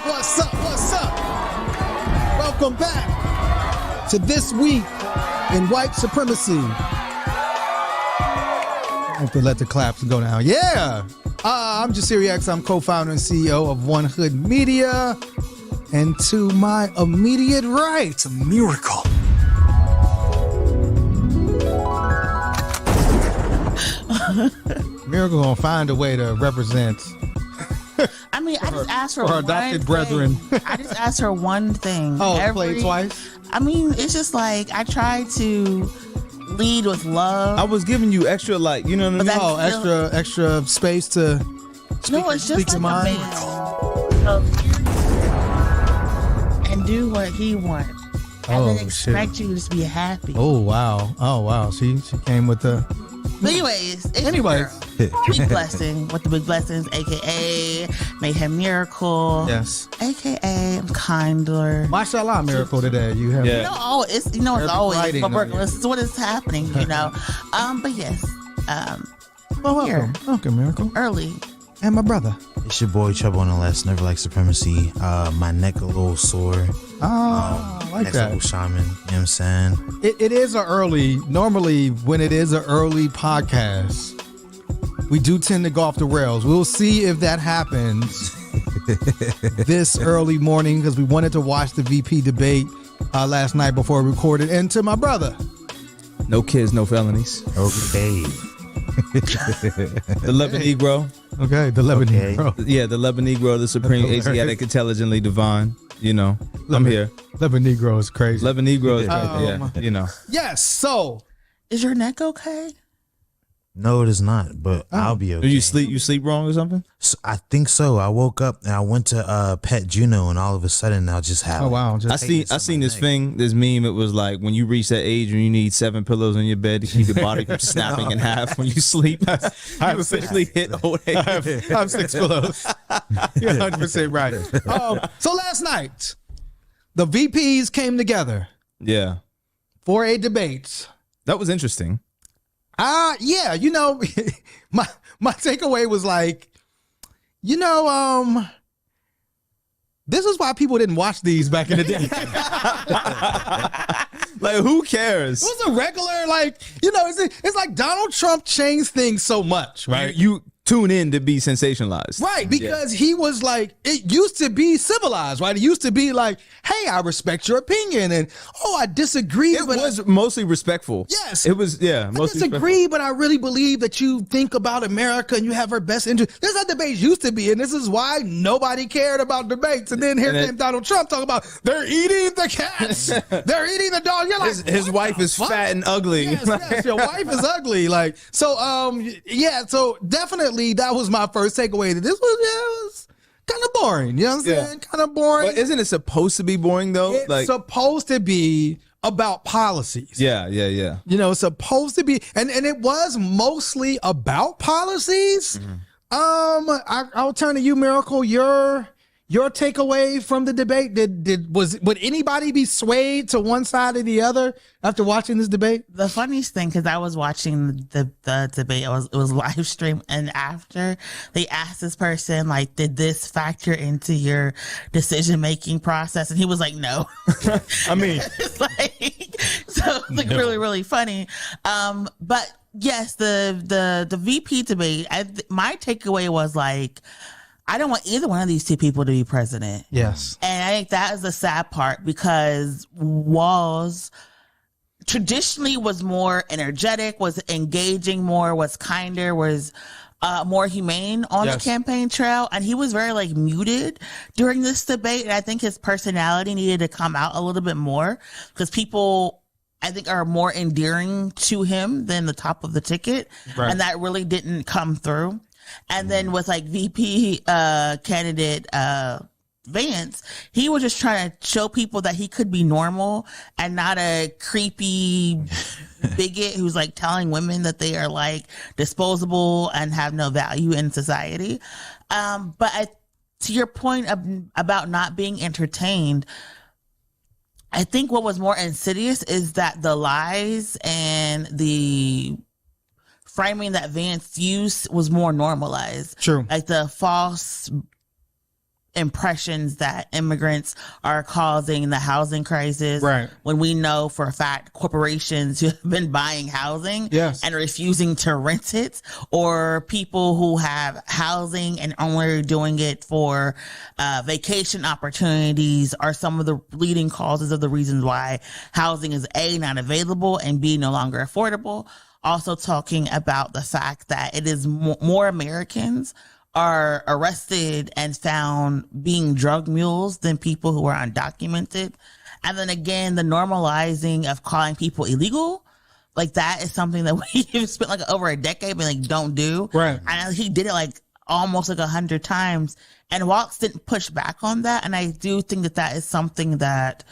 What's up? What's up? Welcome back to This Week in White Supremacy. I have to let the claps go down. Yeah. I'm Jasiri X. I'm co-founder and CEO of One Hood Media. And to my immediate right, it's a miracle. Miracle gonna find a way to represent. I mean, I just asked her our one adopted thing. brethren. I just asked her one thing. Oh, play twice? I mean, it's just like I try to lead with love. I was giving you extra, like, you know what I mean? Oh, extra space to speak, no, it's just your like mind. a man. And do what he wants. And then expect you to just be happy. Oh, wow. She came with the... But anyways, it's your girl. Big Blessing with the Big Blessings, a.k.a. Mayhem Miracle. Yes. A.k.a. I'm Kinder. Mashallah Miracle today. You have... Yeah. It's Every always, Friday but night. this is what is happening, you know. But yes, Well, welcome. Here. Welcome, Miracle. early. And my brother. It's your boy Trouble on the Left, Never Like Supremacy. My neck a little sore. I like Next level that. shaman. You know what I'm saying? It is a early... Normally, when it is an early podcast, we do tend to go off the rails. We'll see if that happens this early morning because we wanted to watch the VP debate last night before we recorded. And to my brother. No kids, no felonies. Okay. The Lebanese Negro. Okay, the Lebanese Okay. bro. Yeah, the Lebanese Negro, the supreme That's hilarious. Asiatic, intelligently divine. You know, I'm here. Lebanese Negro is crazy. Lebanese Negro is yeah, you know. Yes, so... Is your neck okay? No, it is not, but I'll be okay. Do you sleep wrong or something? So, I think so. I woke up and I went to Pet Juno, and all of a sudden I just have. Oh, wow. I seen this thing, this meme. It was like when you reach that age when you need 7 pillows on your bed to keep your body from snapping in half when you sleep. You officially hit old age. I have 6 pillows. You're 100% right. So last night, the VPs came together Yeah, for a debate. that was interesting. Yeah, you know, my takeaway was like, you know, this is why people didn't watch these back in the day. Like, who cares? It was a regular, like, you know, it's like Donald Trump changed things so much, right? You tune in to be sensationalized. Right, because he was like, it used to be civilized, right? It used to be like, hey, I respect your opinion, and I disagree. It was mostly respectful. Yes. It was, yeah. I Mostly disagree, but I really believe that you think about America and you have our best interest. This is how debates used to be, and this is why nobody cared about debates. And then here came Donald Trump talking about they're eating the cats, they're eating the dog. You're like, his wife is fat and ugly. Yes, your wife is ugly. Like, so, yeah, so definitely that was my first takeaway. That this was kind of boring. You know what I'm saying? Kind of boring. But isn't it supposed to be boring though? It's supposed to be about policies. Yeah. You know, it's supposed to be, and it was mostly about policies. I'll turn to you, Miracle. Your takeaway from the debate, would anybody be swayed to one side or the other after watching this debate? The funniest thing, because I was watching the debate, it was live stream, and after they asked this person, like, did this factor into your decision making process? And he was like, no. I mean, It's like really, really funny. But yes, the VP debate, my takeaway was like, I don't want either one of these two people to be president. Yes. And I think that is the sad part, because Walz traditionally was more energetic, was engaging more, was kinder, was more humane on the campaign trail. And he was very like muted during this debate. And I think his personality needed to come out a little bit more, because people, I think, are more endearing to him than the top of the ticket. Right. And that really didn't come through. And then with like VP candidate Vance, he was just trying to show people that he could be normal and not a creepy bigot who's like telling women that they are like disposable and have no value in society. But to your point about not being entertained, I think what was more insidious is that the lies and the framing that Vance used was more normalized. True. Like the false impressions that immigrants are causing the housing crisis, right, when we know for a fact corporations who have been buying housing, yes, and refusing to rent it, or people who have housing and only doing it for vacation opportunities, are some of the leading causes of the reasons why housing is A, not available, and B, no longer affordable. Also talking about the fact that it is more Americans are arrested and found being drug mules than people who are undocumented. And then again, the normalizing of calling people illegal, like that is something that we've spent like over a decade being like, don't do. Right. And he did it like almost like 100 times. And Walz didn't push back on that. And I do think that that is something that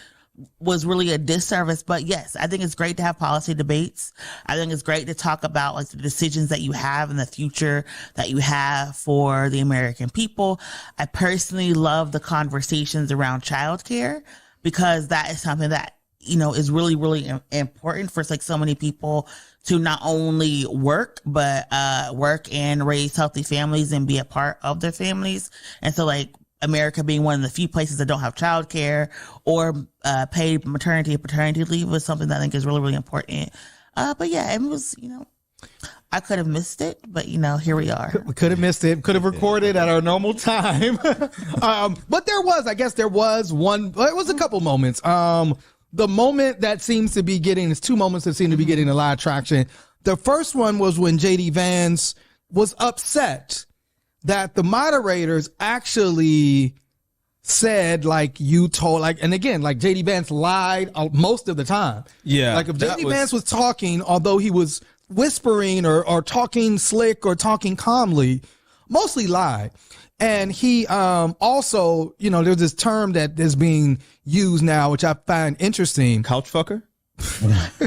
was really a disservice. But yes, I think it's great to have policy debates. I think it's great to talk about like the decisions that you have in the future that you have for the American people. I personally love the conversations around childcare, because that is something that, you know, is really, really important for like so many people to not only work, but work and raise healthy families and be a part of their families. And so like America being one of the few places that don't have childcare or paid maternity and paternity leave was something that I think is really, really important. But yeah, it was, you know, I could have missed it, but you know, here we are. We could have missed it. Could have recorded at our normal time. But there was one. It was a couple moments. The moment that seems to be getting, there's two moments that seem to be getting a lot of traction. The first one was when JD Vance was upset that the moderators actually said, like, you told, like, and again, like JD Vance lied most of the time. Yeah. Like if JD Vance was talking, although he was whispering or talking slick or talking calmly, mostly lied. And he also, you know, there's this term that is being used now, which I find interesting. Couch fucker?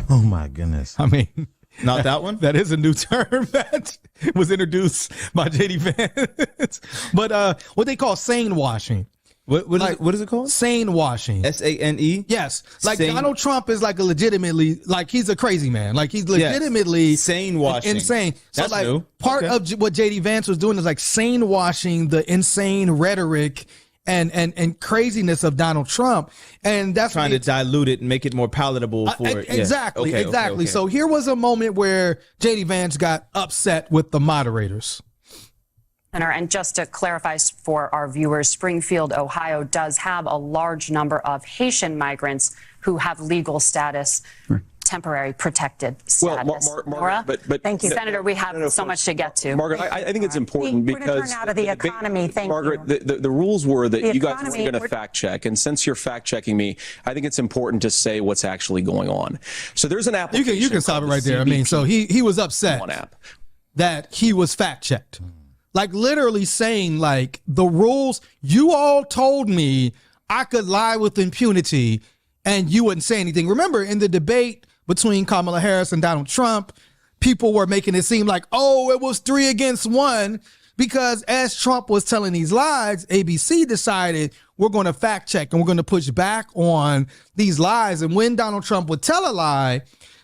Oh my goodness. I mean, not that one. That is a new term that was introduced by JD Vance. But what they call sane washing. What is it called? Sane washing. SANE? Yes. Like sane. Donald Trump is like a legitimately, like he's a crazy man. Like he's legitimately sane washing. Insane. So that's like new. Part of what JD Vance was doing is like sane washing the insane rhetoric and craziness of Donald Trump. And that's trying to dilute it and make it more palatable for exactly. Yeah. Okay. Okay. So here was a moment where JD Vance got upset with the moderators. And just to clarify for our viewers, Springfield, Ohio does have a large number of Haitian migrants who have legal status, temporary protected status. Well, Margaret, but thank you, Senator. We have so much to get to. Margaret, I think it's important because turn out of the economy. Thank Margaret, you. the rules were that you guys were going to fact check, and since you're fact checking me, I think it's important to say what's actually going on. So there's an application. You can stop it right there. I mean, so he was upset that he was fact checked. Like literally saying like the rules, you all told me I could lie with impunity and you wouldn't say anything. Remember in the debate between Kamala Harris and Donald Trump, people were making it seem like, oh, it was 3 against 1 because as Trump was telling these lies, ABC decided we're going to fact check and we're going to push back on these lies. And when Donald Trump would tell a lie,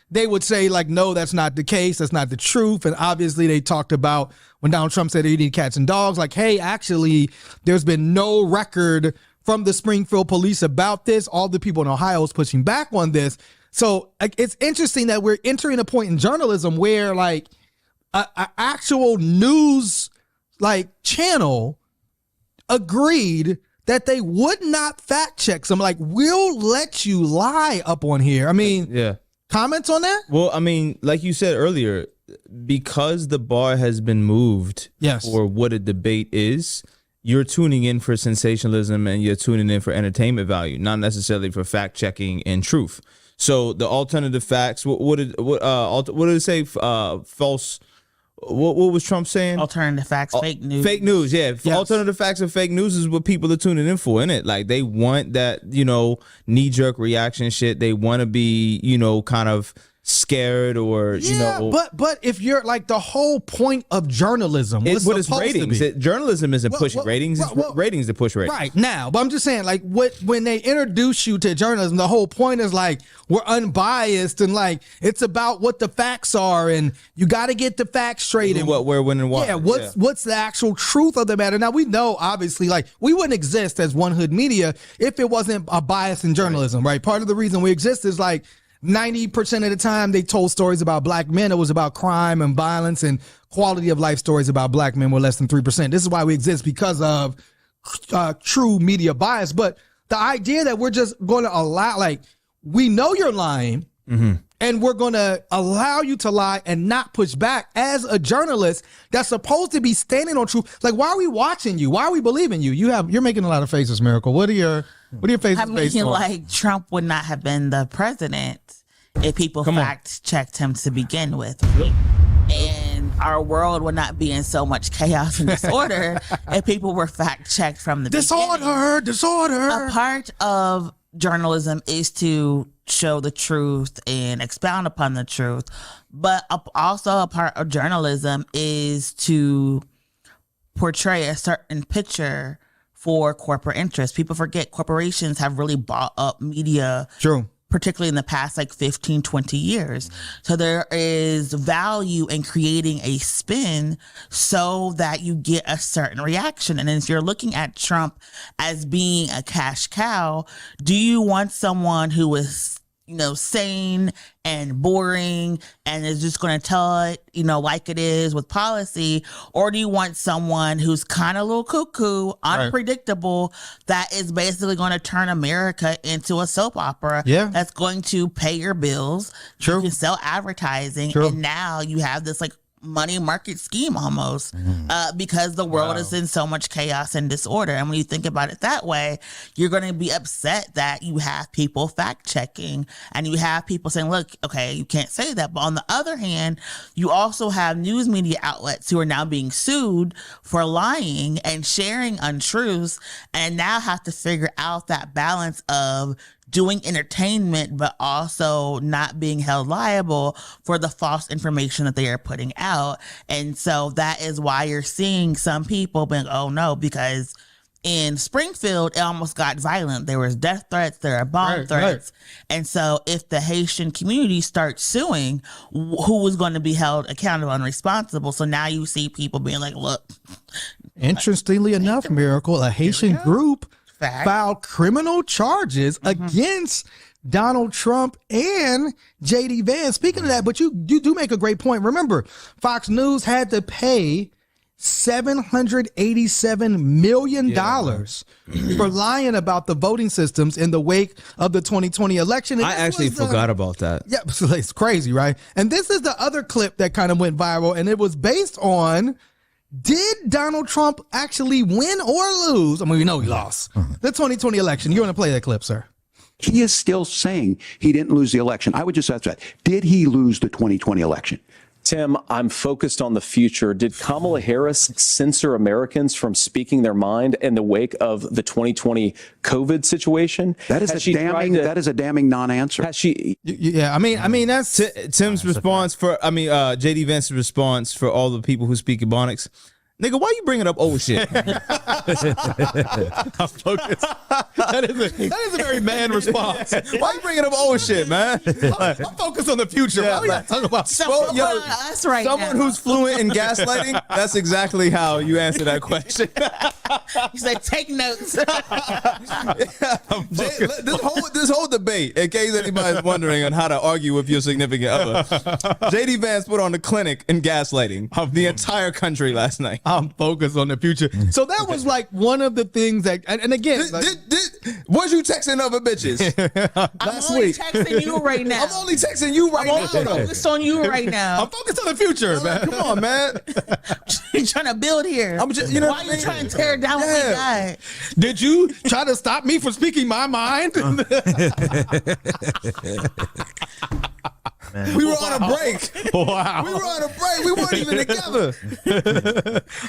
they would say like, no, that's not the case. That's not the truth. And obviously they talked about when Donald Trump said he need cats and dogs, like, hey, actually, there's been no record from the Springfield police about this. All the people in Ohio is pushing back on this. So like, it's interesting that we're entering a point in journalism where like a actual news like channel agreed that they would not fact check some, like, we'll let you lie up on here. I mean, yeah. Comments on that? Well, I mean, like you said earlier, because the bar has been moved for what a debate is, you're tuning in for sensationalism and you're tuning in for entertainment value, not necessarily for fact checking and truth. So the alternative facts, what did it say? False. What was Trump saying? Alternative facts, fake news. Fake news, yeah. Alternative facts and fake news is what people are tuning in for, innit? Like they want that, you know, knee-jerk reaction shit. They want to be, you know, kind of scared or but if you're like, the whole point of journalism was what is ratings? Journalism isn't pushing ratings. It's ratings to push ratings. Right now, but I'm just saying, like, when they introduce you to journalism, the whole point is like, we're unbiased and like it's about what the facts are, and you got to get the facts straight and what, where, when, and why. Yeah, what's the actual truth of the matter? Now we know, obviously, like, we wouldn't exist as One Hood Media if it wasn't a bias in journalism, right? Part of the reason we exist is like 90% of the time they told stories about black men. It was about crime and violence, and quality of life stories about black men were less than 3%. This is why we exist, because of true media bias. But the idea that we're just going to allow, like, we know you're lying, and we're going to allow you to lie and not push back as a journalist that's supposed to be standing on truth. Like, why are we watching you? Why are we believing you? You're making a lot of faces, Miracle. What are your faces? I mean, like, Trump would not have been the president if people fact checked him to begin with. And our world would not be in so much chaos and disorder if people were fact checked from the beginning. Disorder. A part of journalism is to show the truth and expound upon the truth, but also a part of journalism is to portray a certain picture for corporate interests. People forget corporations have really bought up media. True. Particularly in the past, like 15, 20 years. So there is value in creating a spin so that you get a certain reaction. And if you're looking at Trump as being a cash cow, do you want someone who is, sane and boring and is just going to tell it, like it is with policy? Or do you want someone who's kind of a little cuckoo, unpredictable, that is basically going to turn America into a soap opera that's going to pay your bills? True. You can sell advertising. True. And now you have this like money market scheme almost because the world is in so much chaos and disorder. And when you think about it that way, you're going to be upset that you have people fact checking and you have people saying, look, okay, you can't say that. But on the other hand, you also have news media outlets who are now being sued for lying and sharing untruths, and now have to figure out that balance of doing entertainment, but also not being held liable for the false information that they are putting out. And so that is why you're seeing some people being, oh no, because in Springfield, it almost got violent. There was death threats, there are bomb threats. And so if the Haitian community starts suing, who is going to be held accountable and responsible? So now you see people being like, look. Interestingly enough, Miracle, a Haitian group filed criminal charges against Donald Trump and JD Vance. Speaking of that, but you do make a great point. Remember, Fox News had to pay $787 million for lying about the voting systems in the wake of the 2020 election. And I actually forgot about that. Yeah, it's crazy, right? And this is the other clip that kind of went viral, and it was based on, did Donald Trump actually win or lose? I mean, we know he lost the 2020 election. You want to play that clip, sir? He is still saying he didn't lose the election. I would just ask that. Did he lose the 2020 election? Tim, I'm focused on the future. Did Kamala Harris censor Americans from speaking their mind in the wake of the 2020 COVID situation? That is a damning non-answer. Has she? Yeah, I mean that's Tim's response for. JD Vance's response for all the people who speak Ebonics. Nigga, why you bringing up old shit? I'm focused. That is a very man response. Why you bringing up old shit, man? I'm focused on the future. Why we not talking about someone who's fluent in gaslighting? That's exactly how you answer that question. You say, take notes. This whole debate, in case anybody's wondering on how to argue with your significant other, JD Vance put on the clinic in gaslighting of the entire country last night. I'm focused on the future. So that was like one of the things that, and again, was you texting other bitches last week? I'm only texting you right now. I'm only texting you right now. I'm focused on you right now. I'm focused on the future, man. Come on, man. You're trying to build here. I'm just, why are you trying to tear down what we got? Did you try to stop me from speaking my mind? man. We were on a break. Wow. We were on a break. We weren't even together.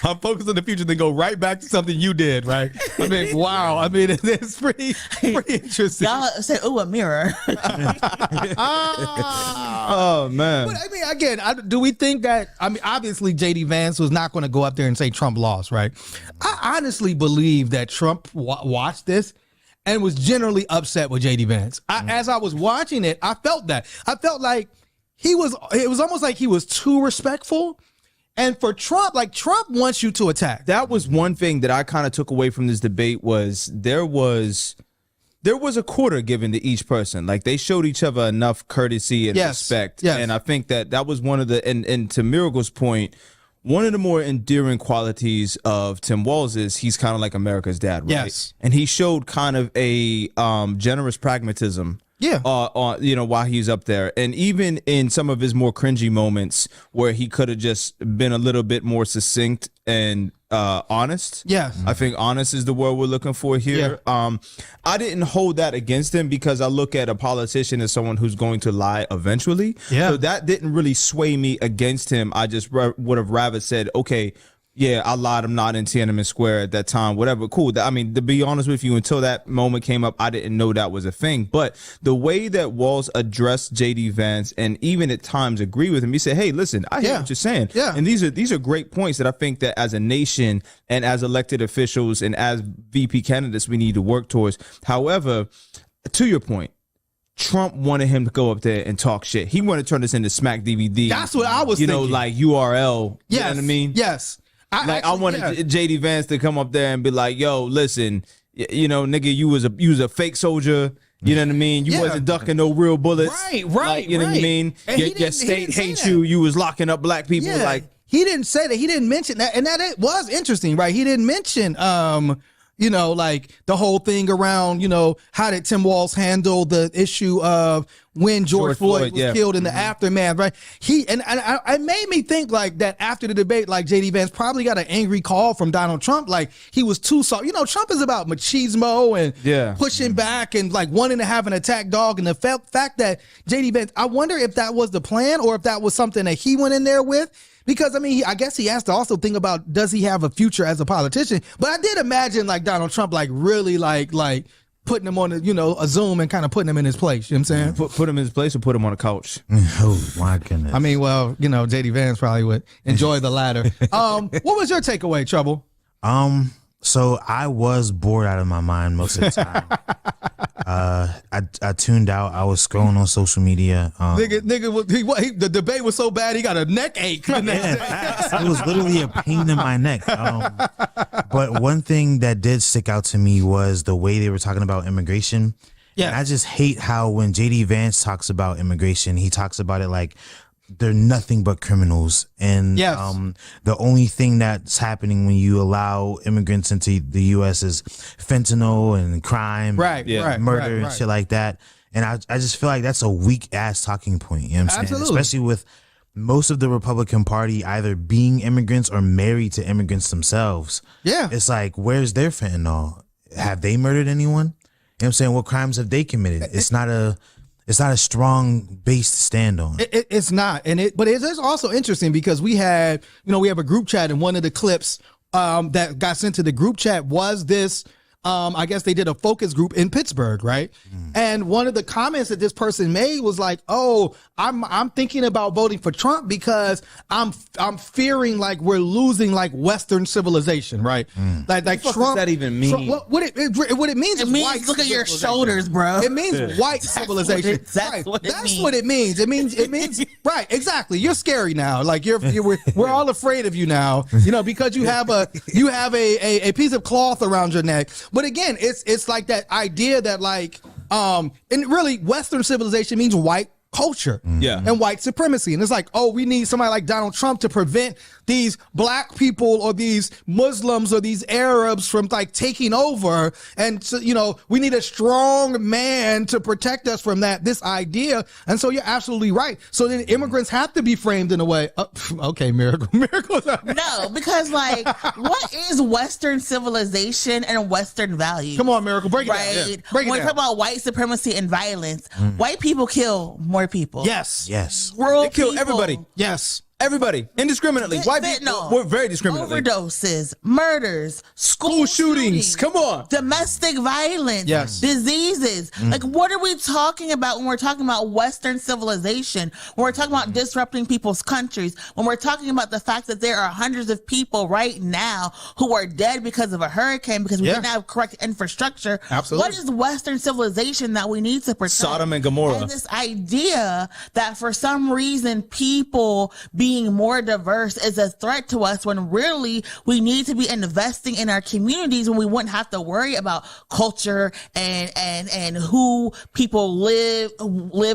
I'm focused on the future, then go right back to something you did, right? I mean, wow. I mean, it's pretty interesting. Y'all said, "Ooh, a mirror." Oh man. But I mean, again, do we think that? I mean, obviously, JD Vance was not going to go up there and say Trump lost, right? I honestly believe that Trump watched this and was generally upset with JD Vance. As I was watching it, I felt that. I felt like it was almost like he was too respectful. And for Trump, like Trump wants you to attack. That was one thing that I kind of took away from this debate was there was a quarter given to each person. Like they showed each other enough courtesy and respect. Yes. And I think that was one of the, and to Miracle's point, one of the more endearing qualities of Tim Walz is he's kind of like America's dad, right? Yes. And he showed kind of a generous pragmatism. Yeah. While he's up there. And even in some of his more cringy moments where he could have just been a little bit more succinct and honest. Yeah. I think honest is the word we're looking for here. Yeah. I didn't hold that against him because I look at a politician as someone who's going to lie eventually. Yeah. So that didn't really sway me against him. I just would have rather said, okay, yeah, I lied. I'm not in Tiananmen Square at that time. Whatever. Cool. I mean, to be honest with you, until that moment came up, I didn't know that was a thing. But the way that Walz addressed JD Vance and even at times agree with him, he said, hey, listen, I hear what you're saying. Yeah. And these are great points that I think that as a nation and as elected officials and as VP candidates, we need to work towards. However, to your point, Trump wanted him to go up there and talk shit. He wanted to turn this into Smack DVD. That's what I was thinking. Like URL. Yes. You know what I mean? Yes. I wanted JD Vance to come up there and be like, yo, listen, nigga, you was a fake soldier. You know what I mean? You wasn't ducking no real bullets. Right. Like, you know what I mean? Your state hates you. You was locking up black people. Yeah. Like, he didn't say that. He didn't mention that. And that it was interesting, right? He didn't mention, like the whole thing around, how did Tim Walz handle the issue of when George Floyd was killed in the aftermath, right? It made me think like that after the debate, like JD Vance probably got an angry call from Donald Trump. Like he was too soft. Trump is about machismo and pushing back and like wanting to have an attack dog. And the fact that JD Vance, I wonder if that was the plan or if that was something that he went in there with. Because, I mean, I guess he has to also think about, does he have a future as a politician? But I did imagine, like, Donald Trump, like, really, like putting him on, a Zoom and kind of putting him in his place. You know what I'm saying? Put him in his place or put him on a couch? Oh, my goodness. I mean, well, JD Vance probably would enjoy the latter. What was your takeaway, Trouble? So I was bored out of my mind most of the time. I tuned out. I was scrolling on social media. The debate was so bad he got a neck ache. It was literally a pain in my neck. But one thing that did stick out to me was the way they were talking about immigration. Yeah, and I just hate how when JD Vance talks about immigration, he talks about it like they're nothing but criminals. And the only thing that's happening when you allow immigrants into the U.S. is fentanyl and crime, murder and shit like that. And I just feel like that's a weak ass talking point. You know what I'm saying? Especially with most of the Republican Party either being immigrants or married to immigrants themselves. Yeah. It's like, where's their fentanyl? Have they murdered anyone? You know what I'm saying? What crimes have they committed? It's not a strong base to stand on. It's not. But it is also interesting because we have a group chat, and one of the clips that got sent to the group chat was this. I guess they did a focus group in Pittsburgh, right? And one of the comments that this person made was like, "Oh, I'm thinking about voting for Trump because I'm fearing like we're losing like Western civilization, right? Like Trump. What does that even mean? Trump, what it means is white. Look at your shoulders, bro. It means white civilization. That's what it means. It means right. Exactly. You're scary now. Like we're all afraid of you now. Because you have a piece of cloth around your neck. But again, it's like that idea that like, and really Western civilization means white culture and white supremacy. And it's like, oh, we need somebody like Donald Trump to prevent these black people or these Muslims or these Arabs from like taking over. And so, you know, we need a strong man to protect us from this idea. And so you're absolutely right. So then immigrants have to be framed in a way. Okay, Miracle. No, because like, what is Western civilization and Western values? Come on, Miracle, break it down. Right? Yeah. Break it when we down. talk about white supremacy and violence, white people kill more people. Yes. They kill everybody. Yes. Everybody, indiscriminately. White people, we're very discriminatory. Overdoses, murders, school shootings. Come on. Domestic violence. Yes. Diseases. Like, what are we talking about when we're talking about Western civilization? When we're talking about disrupting people's countries? When we're talking about the fact that there are hundreds of people right now who are dead because of a hurricane because we didn't have correct infrastructure. Absolutely. What is Western civilization that we need to protect? Sodom and Gomorrah. And this idea that for some reason people being more diverse is a threat to us when really we need to be investing in our communities when we wouldn't have to worry about culture and who people live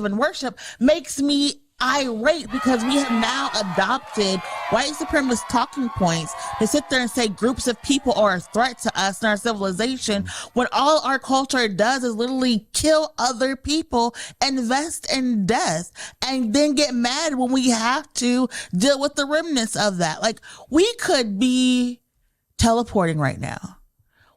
and worship makes me irate because we have now adopted white supremacist talking points to sit there and say groups of people are a threat to us and our civilization when all our culture does is literally kill other people, invest in death, and then get mad when we have to deal with the remnants of that. Like, we could be teleporting right now.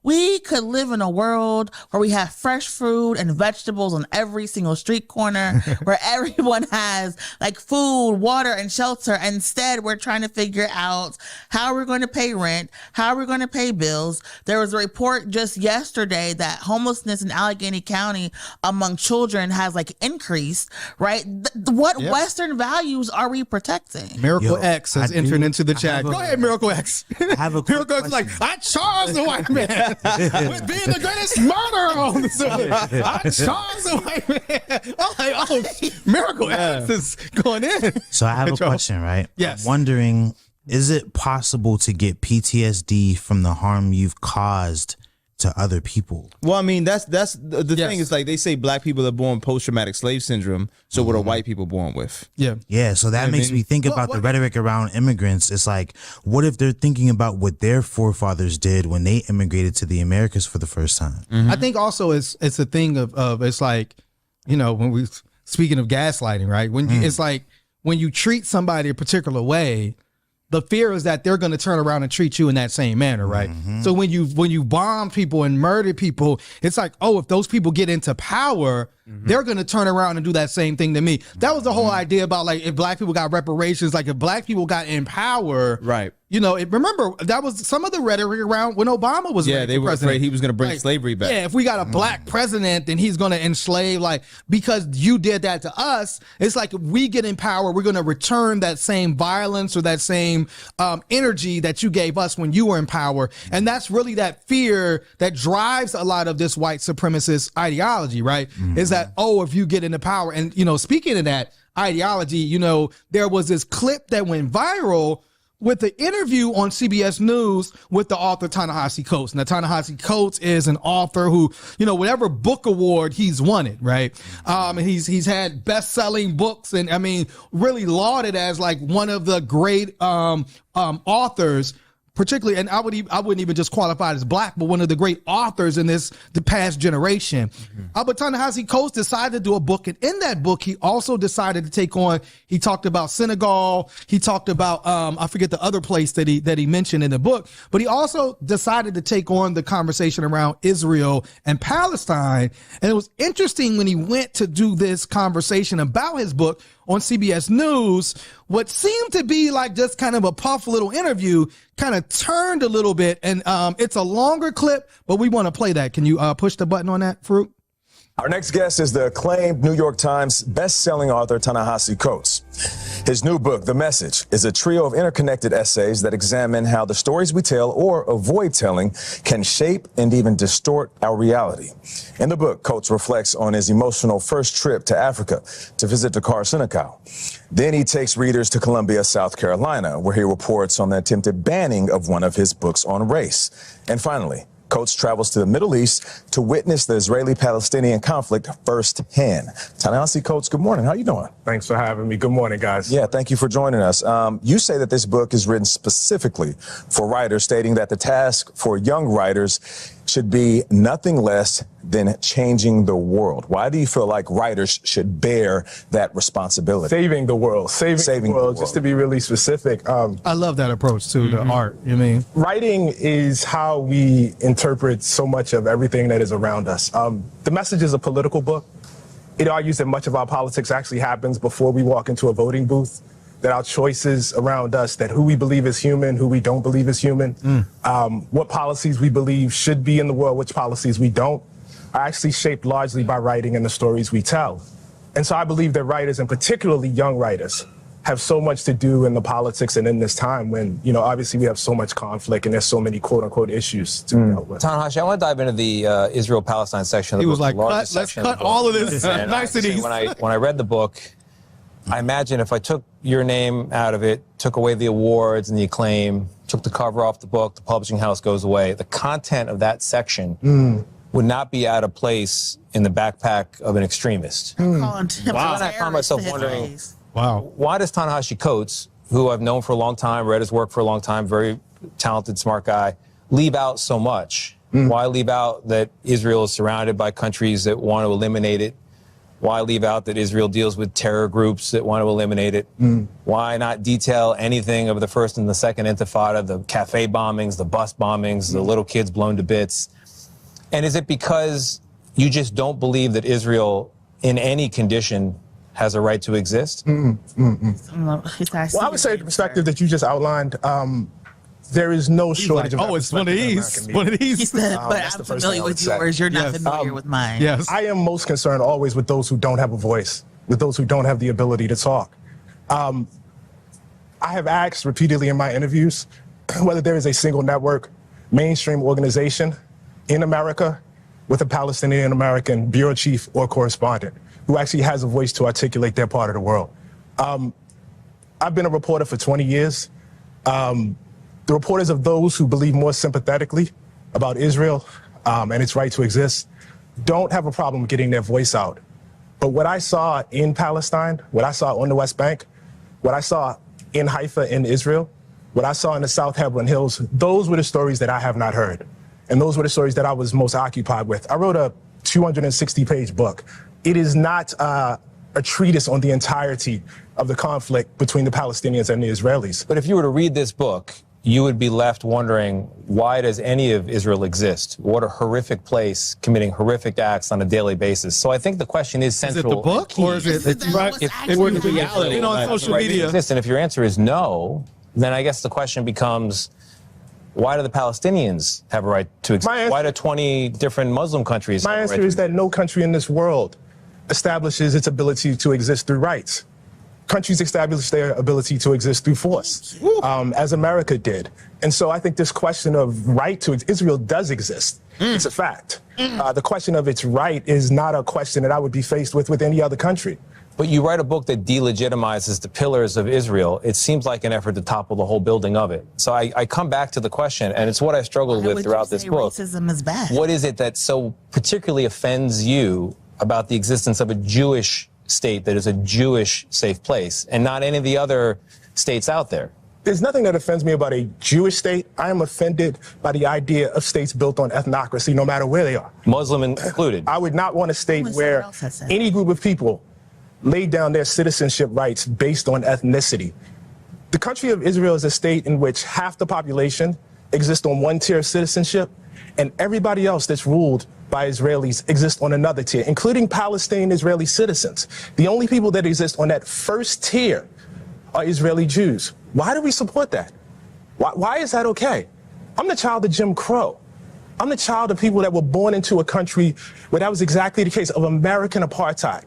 We could live in a world where we have fresh fruit and vegetables on every single street corner, where everyone has like food, water, and shelter. Instead, we're trying to figure out how we're going to pay rent, how we're going to pay bills. There was a report just yesterday that homelessness in Allegheny County among children has like increased, right? What Western values are we protecting? Miracle X has entered into the chat. Go ahead, Miracle X. I have a Miracle X is like, I charge the white man with being the greatest murderer on the earth. I charge the white man. I'm like, oh, Miracle X is going in. So I have a question, right? Yes. I'm wondering, is it possible to get PTSD from the harm you've caused to other people? Well, I mean, that's the thing is like they say black people are born post-traumatic slave syndrome. So what are white people born with? Yeah. So that makes me think about the rhetoric around immigrants. It's like, what if they're thinking about what their forefathers did when they immigrated to the Americas for the first time? I think also it's a thing of it's like, you know, when we speaking of gaslighting, right? When you, it's like when you treat somebody a particular way, the fear is that they're going to turn around and treat you in that same manner, right? So when you bomb people and murder people, it's like, oh, if those people get into power, they're going to turn around and do that same thing to me. That was the whole idea about like if black people got reparations, like if black people got in power, right? You know, remember that was some of the rhetoric around when Obama was they were afraid he was going to bring slavery back. Yeah, if we got a black president, then he's going to enslave, like, because you did that to us. It's like if we get in power, we're going to return that same violence or that same energy that you gave us when you were in power. And that's really that fear that drives a lot of this white supremacist ideology, right? Is that, oh, if you get into power. And, you know, speaking of that ideology, you know, there was this clip that went viral with the interview on CBS News with the author Ta-Nehisi Coates. Now, Ta-Nehisi Coates is an author who, you know, whatever book award he's won it, right? And he's had best-selling books and, I mean, really lauded as like one of the great authors, particularly, and I wouldn't even just qualify it as black, but one of the great authors in the past generation. But Ta-Nehisi Coates decided to do a book, and in that book, he also decided to take on. He talked about Senegal. He talked about I forget the other place that he mentioned in the book, but he also decided to take on the conversation around Israel and Palestine. And it was interesting when he went to do this conversation about his book on CBS News, what seemed to be like just kind of a puff little interview kind of turned a little bit. And it's a longer clip, but we want to play that. Can you push the button on that, Farouk? Our next guest is the acclaimed New York Times best-selling author Ta-Nehisi Coates. His new book, The Message, is a trio of interconnected essays that examine how the stories we tell or avoid telling can shape and even distort our reality. In the book, Coates reflects on his emotional first trip to Africa to visit Dakar, Senegal. Then he takes readers to Columbia, South Carolina, where he reports on the attempted banning of one of his books on race. And finally, Coates travels to the Middle East to witness the Israeli-Palestinian conflict firsthand. Ta-Nehisi Coates, good morning. How you doing? Thanks for having me. Good morning, guys. Yeah, thank you for joining us. You say that this book is written specifically for writers, stating that the task for young writers should be nothing less than changing the world. Why do you feel like writers should bear that responsibility? Saving the world. Saving the world, just to be really specific. I love that approach to the art, you mean? Writing is how we interpret so much of everything that is around us. The Message is a political book. It argues that much of our politics actually happens before we walk into a voting booth, that our choices around us, that who we believe is human, who we don't believe is human, what policies we believe should be in the world, which policies we don't, are actually shaped largely by writing and the stories we tell. And so I believe that writers, and particularly young writers, have so much to do in the politics and in this time when, you know, obviously we have so much conflict and there's so many quote unquote issues to deal with. Ta-Nehisi, I want to dive into the Israel-Palestine section of the book. He was like, let's cut all of this niceties. When I read the book, I imagine if I took your name out of it, took away the awards and the acclaim, took the cover off the book, the publishing house goes away, the content of that section would not be out of place in the backpack of an extremist. Wow. I found myself wondering, wow, why does Ta-Nehisi Coates, who I've known for a long time, read his work for a long time, very talented, smart guy, leave out so much? Why leave out that Israel is surrounded by countries that want to eliminate it? Why leave out that Israel deals with terror groups that want to eliminate it? Why not detail anything of the first and the second intifada, the cafe bombings, the bus bombings, the little kids blown to bits? And is it because you just don't believe that Israel in any condition has a right to exist? Well, I would say the perspective that you just outlined, there is no shortage of that. Oh, it's one of these. One of these. He said, but I'm familiar with yours. You're not familiar with mine. Yes. I am most concerned always with those who don't have a voice, with those who don't have the ability to talk. I have asked repeatedly in my interviews whether there is a single network, mainstream organization in America with a Palestinian American bureau chief or correspondent who actually has a voice to articulate their part of the world. I've been a reporter for 20 years. The reporters of those who believe more sympathetically about Israel and its right to exist don't have a problem getting their voice out. But what I saw in Palestine, what I saw on the West Bank, what I saw in Haifa in Israel, what I saw in the South Hebron Hills, those were the stories that I have not heard. And those were the stories that I was most occupied with. I wrote a 260-page book. It is not a treatise on the entirety of the conflict between the Palestinians and the Israelis. But if you were to read this book, you would be left wondering, why does any of Israel exist? What a horrific place, committing horrific acts on a daily basis. So I think the question is central. Is it the book or is it the reality on social media? And if your answer is no, then I guess the question becomes, why do the Palestinians have a right to exist? Why do 20 different Muslim countries have a right to exist? My answer is that no country in this world establishes its ability to exist through rights. Countries establish their ability to exist through force, as America did. And so I think this question of right to Israel does exist. It's a fact. The question of its right is not a question that I would be faced with any other country. But you write a book that delegitimizes the pillars of Israel. It seems like an effort to topple the whole building of it. So I come back to the question, and it's what I struggled with throughout this book. Racism is bad. What is it that so particularly offends you about the existence of a Jewish state that is a Jewish safe place and not any of the other states out there? There's nothing that offends me about a Jewish state. I am offended by the idea of states built on ethnocracy, no matter where they are. Muslim included. I would not want a state where any group of people laid down their citizenship rights based on ethnicity. The country of Israel is a state in which half the population exists on one tier of citizenship, and everybody else that's ruled by Israelis exist on another tier, including Palestinian Israeli citizens. The only people that exist on that first tier are Israeli Jews. Why do we support that? Why is that okay? I'm the child of Jim Crow. I'm the child of people that were born into a country where that was exactly the case of American apartheid.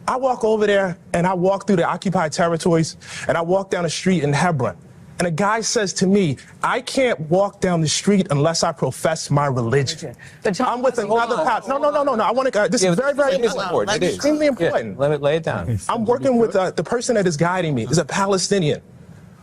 I walk over there and I walk through the occupied territories and I walk down the street in Hebron. And a guy says to me, I can't walk down the street unless I profess my religion. I'm with another pastor. No. I want to. This is very, very important. It is extremely important. Let me lay it down. I'm working with the person that is guiding me is a Palestinian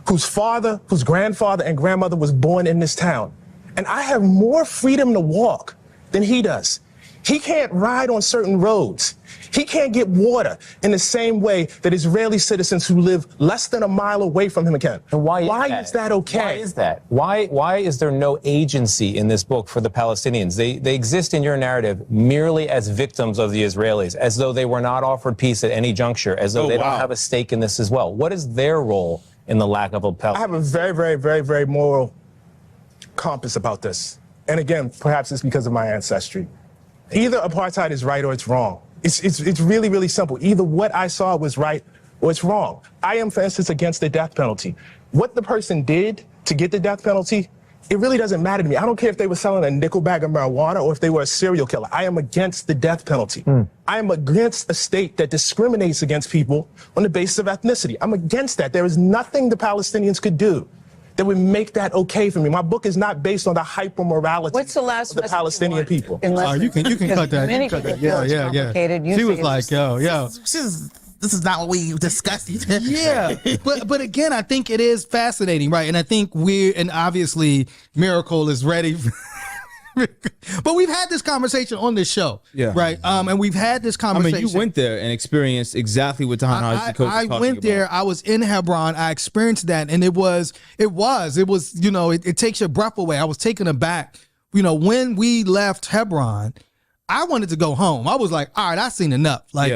whose father, whose grandfather and grandmother was born in this town. And I have more freedom to walk than he does. He can't ride on certain roads. He can't get water in the same way that Israeli citizens who live less than a mile away from him can. And why is that okay? Why is that? Why is there no agency in this book for the Palestinians? They exist in your narrative merely as victims of the Israelis, as though they were not offered peace at any juncture, as though they don't have a stake in this as well. What is their role in the lack of a Palestinian? I have a very, very, very, very moral compass about this. And again, perhaps it's because of my ancestry. Either apartheid is right or it's wrong. It's really, really simple. Either what I saw was right or it's wrong. I am, for instance, against the death penalty. What the person did to get the death penalty, it really doesn't matter to me. I don't care if they were selling a nickel bag of marijuana or if they were a serial killer. I am against the death penalty. I am against a state that discriminates against people on the basis of ethnicity. I'm against that. There is nothing the Palestinians could do that would make that okay for me. My book is not based on the hyper-morality of the Palestinian people. You can cut that. You can cut that. Yeah. She was like, yo. This is not what we discussed. Yeah, but again, I think it is fascinating, right? And I think and obviously Miracle is ready. But we've had this conversation on this show, right? And we've had this conversation. I mean, you went there and experienced exactly what Ta-Nehisi Coates was talking about. I went there. I was in Hebron. I experienced that, and it was. You know, it takes your breath away. I was taken aback. You know, when we left Hebron, I wanted to go home. I was like, all right, I've seen enough. Like,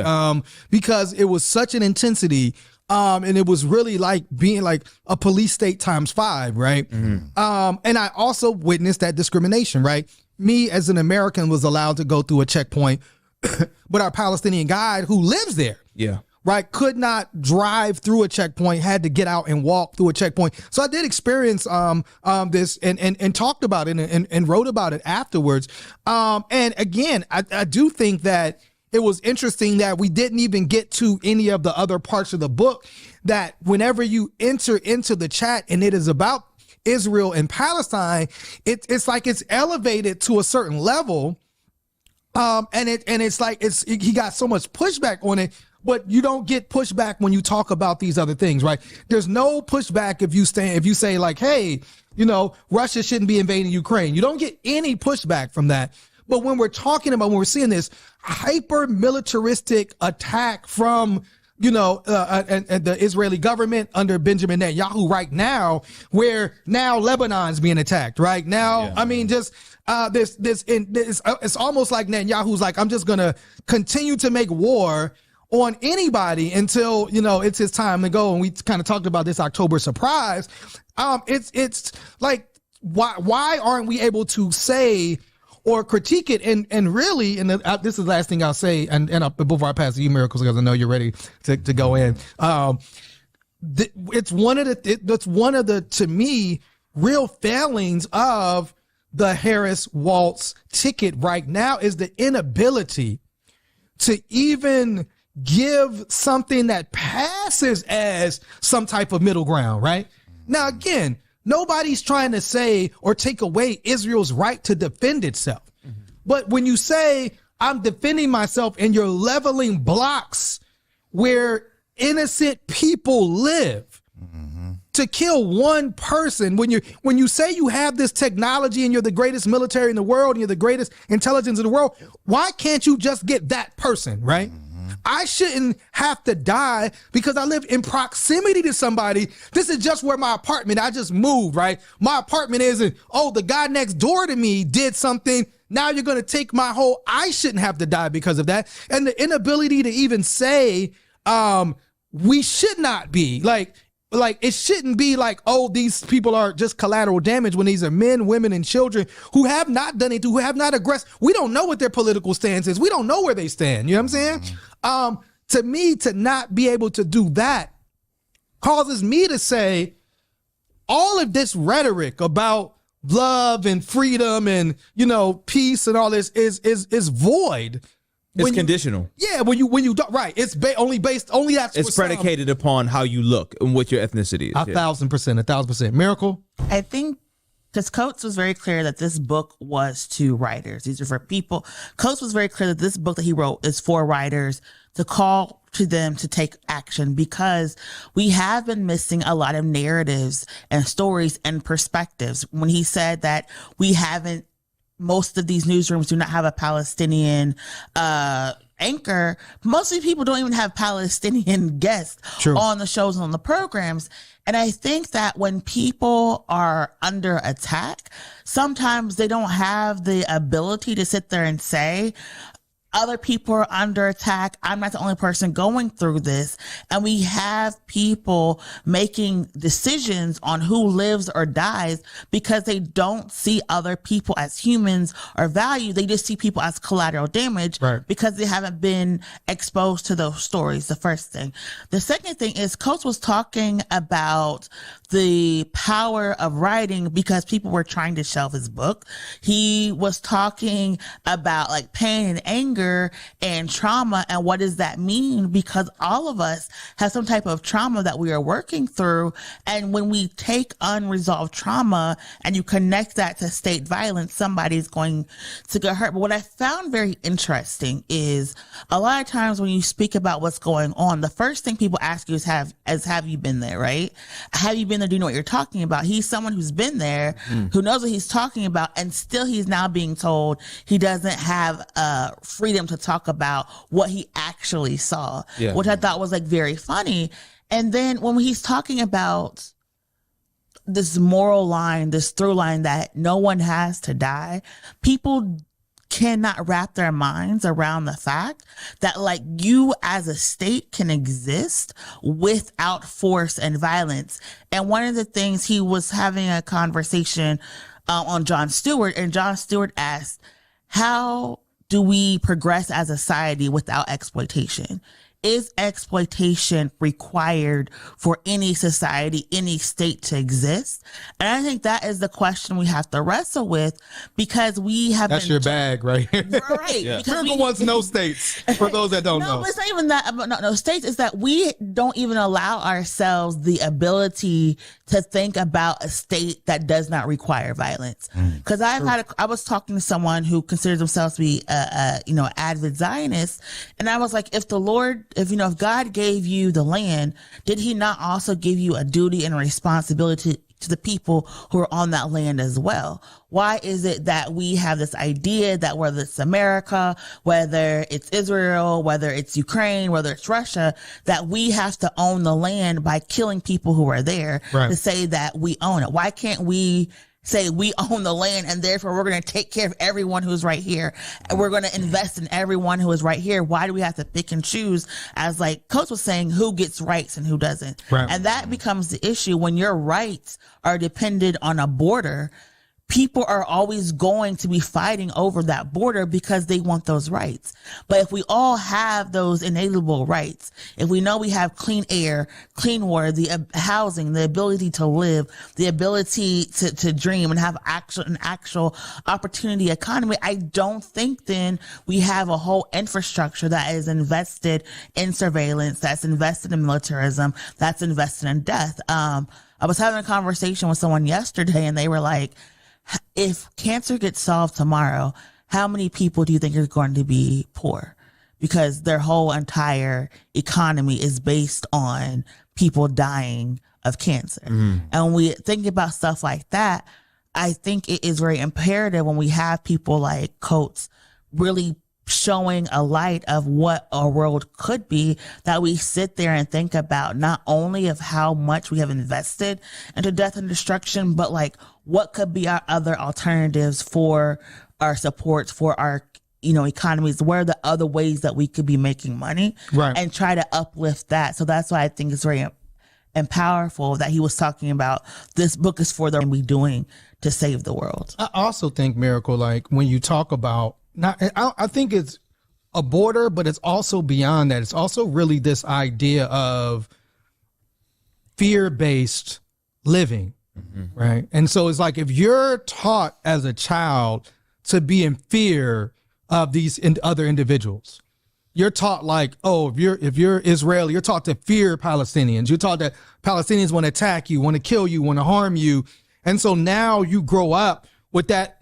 because it was such an intensity. And it was really like being like a police state ×5, right? And I also witnessed that discrimination, right? Me as an American was allowed to go through a checkpoint, but our Palestinian guide who lives there, right, could not drive through a checkpoint, had to get out and walk through a checkpoint. So I did experience this and talked about it and wrote about it afterwards. And again, I do think that it was interesting that we didn't even get to any of the other parts of the book, that whenever you enter into the chat and it is about Israel and Palestine, it's like it's elevated to a certain level. And it's like he got so much pushback on it, but you don't get pushback when you talk about these other things, right? There's no pushback if you say like, hey, you know, Russia shouldn't be invading Ukraine. You don't get any pushback from that. But when we're talking about, when we're seeing this hyper militaristic attack from, you know, and the Israeli government under Benjamin Netanyahu right now, where now Lebanon's being attacked right now. I mean, just it's almost like Netanyahu's like, I'm just going to continue to make war on anybody until, you know, it's his time to go. And we kind of talked about this October surprise. It's like, why aren't we able to say or critique it? And really, and this is the last thing I'll say, and before I pass to you, Miracles, because I know you're ready to go in. It's one of the to me real failings of the Harris-Walz ticket right now is the inability to even give something that passes as some type of middle ground. Right now, again, nobody's trying to say or take away Israel's right to defend itself. But when you say, I'm defending myself, and you're leveling blocks where innocent people live to kill one person, when you say you have this technology and you're the greatest military in the world and you're the greatest intelligence in the world, why can't you just get that person, right? I shouldn't have to die because I live in proximity to somebody. This is just where my apartment, I just moved, right? My apartment isn't, the guy next door to me did something. Now you're going to take my whole, I shouldn't have to die because of that. And the inability to even say, we should not be like it shouldn't be like, these people are just collateral damage, when these are men, women, and children who have not done it, who have not aggressed. We don't know what their political stance is. We don't know where they stand. You know what I'm saying? To me, to not be able to do that causes me to say all of this rhetoric about love and freedom and, you know, peace and all this is void. It's conditional. When you don't, right. It's only that's it's predicated upon how you look and what your ethnicity is. 1,000%. Miracle? I think because Coates was very clear that this book was to writers. These are for people. Coates was very clear that this book that he wrote is for writers to call to them to take action, because we have been missing a lot of narratives and stories and perspectives. When he said that most of these newsrooms do not have a Palestinian anchor, mostly people don't even have Palestinian guests on the shows and on the programs. And I think that when people are under attack, sometimes they don't have the ability to sit there and say, other people are under attack. I'm not the only person going through this. And we have people making decisions on who lives or dies because they don't see other people as humans or value. They just see people as collateral damage because they haven't been exposed to those stories. The first thing. The second thing is Coates was talking about the power of writing because people were trying to shelve his book. He was talking about like pain and anger and trauma, and what does that mean? Because all of us have some type of trauma that we are working through, and when we take unresolved trauma and you connect that to state violence, somebody's going to get hurt. But what I found very interesting is a lot of times when you speak about what's going on, the first thing people ask you is have you been there, right? Have you been there? Do you know what you're talking about? He's someone who's been there, who knows what he's talking about, and still he's now being told he doesn't have freedom to talk about what he actually saw, which I thought was like very funny. And then when he's talking about this moral line, this through line that no one has to die, people cannot wrap their minds around the fact that like you as a state can exist without force and violence. And one of the things, he was having a conversation on Jon Stewart, and Jon Stewart asked, how do we progress as a society without exploitation? Is exploitation required for any society, any state to exist? And I think that is the question we have to wrestle with, because we have That's your bag, right? Right. Yeah. Miracle wants no states, for those that don't know. No, it's not even that. No states. It's that we don't even allow ourselves the ability to think about a state that does not require violence. Because I was talking to someone who considers themselves to be avid Zionist, and I was like, if God gave you the land, did he not also give you a duty and a responsibility to the people who are on that land as well? Why is it that we have this idea that whether it's America, whether it's Israel, whether it's Ukraine, whether it's Russia, that we have to own the land by killing people who are there to say that we own it? Why can't we say we own the land and therefore we're going to take care of everyone who's right here and we're going to invest in everyone who is right here? Why do we have to pick and choose, as like Coates was saying, who gets rights and who doesn't? And that becomes the issue when your rights are dependent on a border. People are always going to be fighting over that border because they want those rights. But if we all have those inalienable rights, if we know we have clean air, clean water, the housing, the ability to live, the ability to dream and have an actual opportunity economy, I don't think then we have a whole infrastructure that is invested in surveillance, that's invested in militarism, that's invested in death. I was having a conversation with someone yesterday and they were like, if cancer gets solved tomorrow, how many people do you think are going to be poor? Because their whole entire economy is based on people dying of cancer. And when we think about stuff like that, I think it is very imperative when we have people like Coates really showing a light of what our world could be, that we sit there and think about not only of how much we have invested into death and destruction, but like what could be our other alternatives for our supports, for our economies, where are the other ways that we could be making money, and try to uplift that. So that's why I think it's very and powerful that he was talking about this book is for the we doing to save the world. I also think, Miracle, like when you talk about, I think it's a border, but it's also beyond that. It's also really this idea of fear-based living, right? And so it's like if you're taught as a child to be in fear of these other individuals, you're taught like, oh, if you're Israeli, you're taught to fear Palestinians. You're taught that Palestinians want to attack you, want to kill you, want to harm you. And so now you grow up with that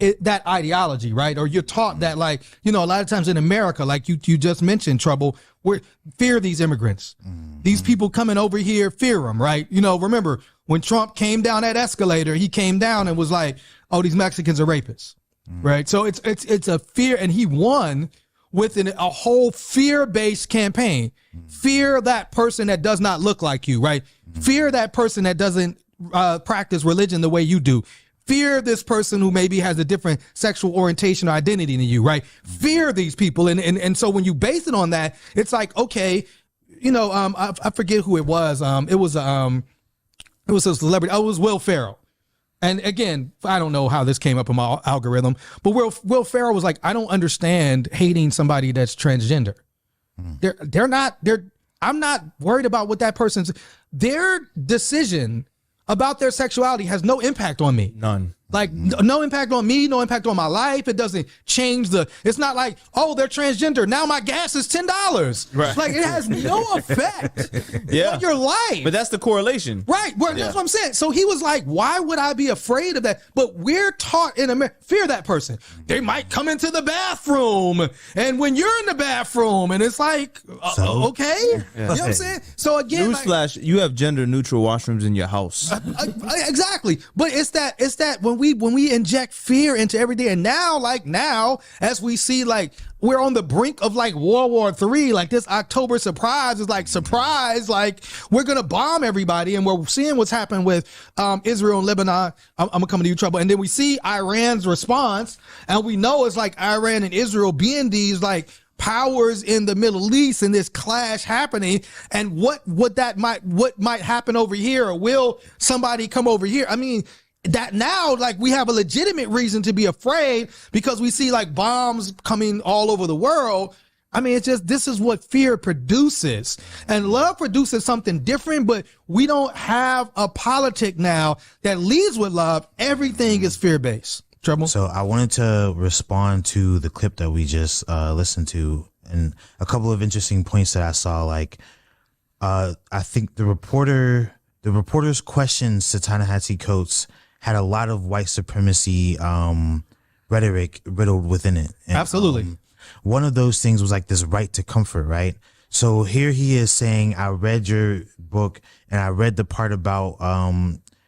ideology, right? Or you're taught that, like, you know, a lot of times in America, like you just mentioned, Trouble, we fear these immigrants. These people coming over here, fear them, right? You know, remember when Trump came down that escalator, he came down and was like, oh, these Mexicans are rapists, right? So it's a fear, and he won with a whole fear-based campaign. Fear that person that does not look like you, right? Fear that person that doesn't practice religion the way you do. Fear this person who maybe has a different sexual orientation or identity than you, right? Fear these people. And so when you base it on that, it's like, okay, you know, I forget who it was. It was a celebrity. Oh, it was Will Ferrell. And again, I don't know how this came up in my algorithm, but Will Ferrell was like, I don't understand hating somebody that's transgender. I'm not worried about what that their decision about their sexuality has no impact on me. None. Like, no impact on me, no impact on my life. It doesn't change it's not like, oh, they're transgender, now my gas is $10. Right. Like, it has no effect on your life. But that's the correlation. Right. Well, that's what I'm saying. So he was like, why would I be afraid of that? But we're taught in America, fear that person. They might come into the bathroom, and when you're in the bathroom, and it's like, okay. You know what I'm saying? So again, newsflash, you have gender neutral washrooms in your house. Exactly. But it's that when we inject fear into every day, and now as we see, like, we're on the brink of like World War III, like this October surprise is like surprise, like we're gonna bomb everybody, and we're seeing what's happened with Israel and Lebanon. I'm gonna come to you, Trouble, and then we see Iran's response, and we know it's like Iran and Israel being these like powers in the Middle East, and this clash happening, and what might happen over here, or will somebody come over here? I mean, that now, like, we have a legitimate reason to be afraid because we see like bombs coming all over the world. I mean, it's just, this is what fear produces, and love produces something different, but we don't have a politic now that leads with love. Everything is fear-based. Trouble. So I wanted to respond to the clip that we just listened to, and a couple of interesting points that I saw. Like, I think the reporter's questions to Ta-Nehisi Coates had a lot of white supremacy rhetoric riddled within it. And, absolutely. One of those things was like this right to comfort, right? So here he is saying, I read your book, and I read the part about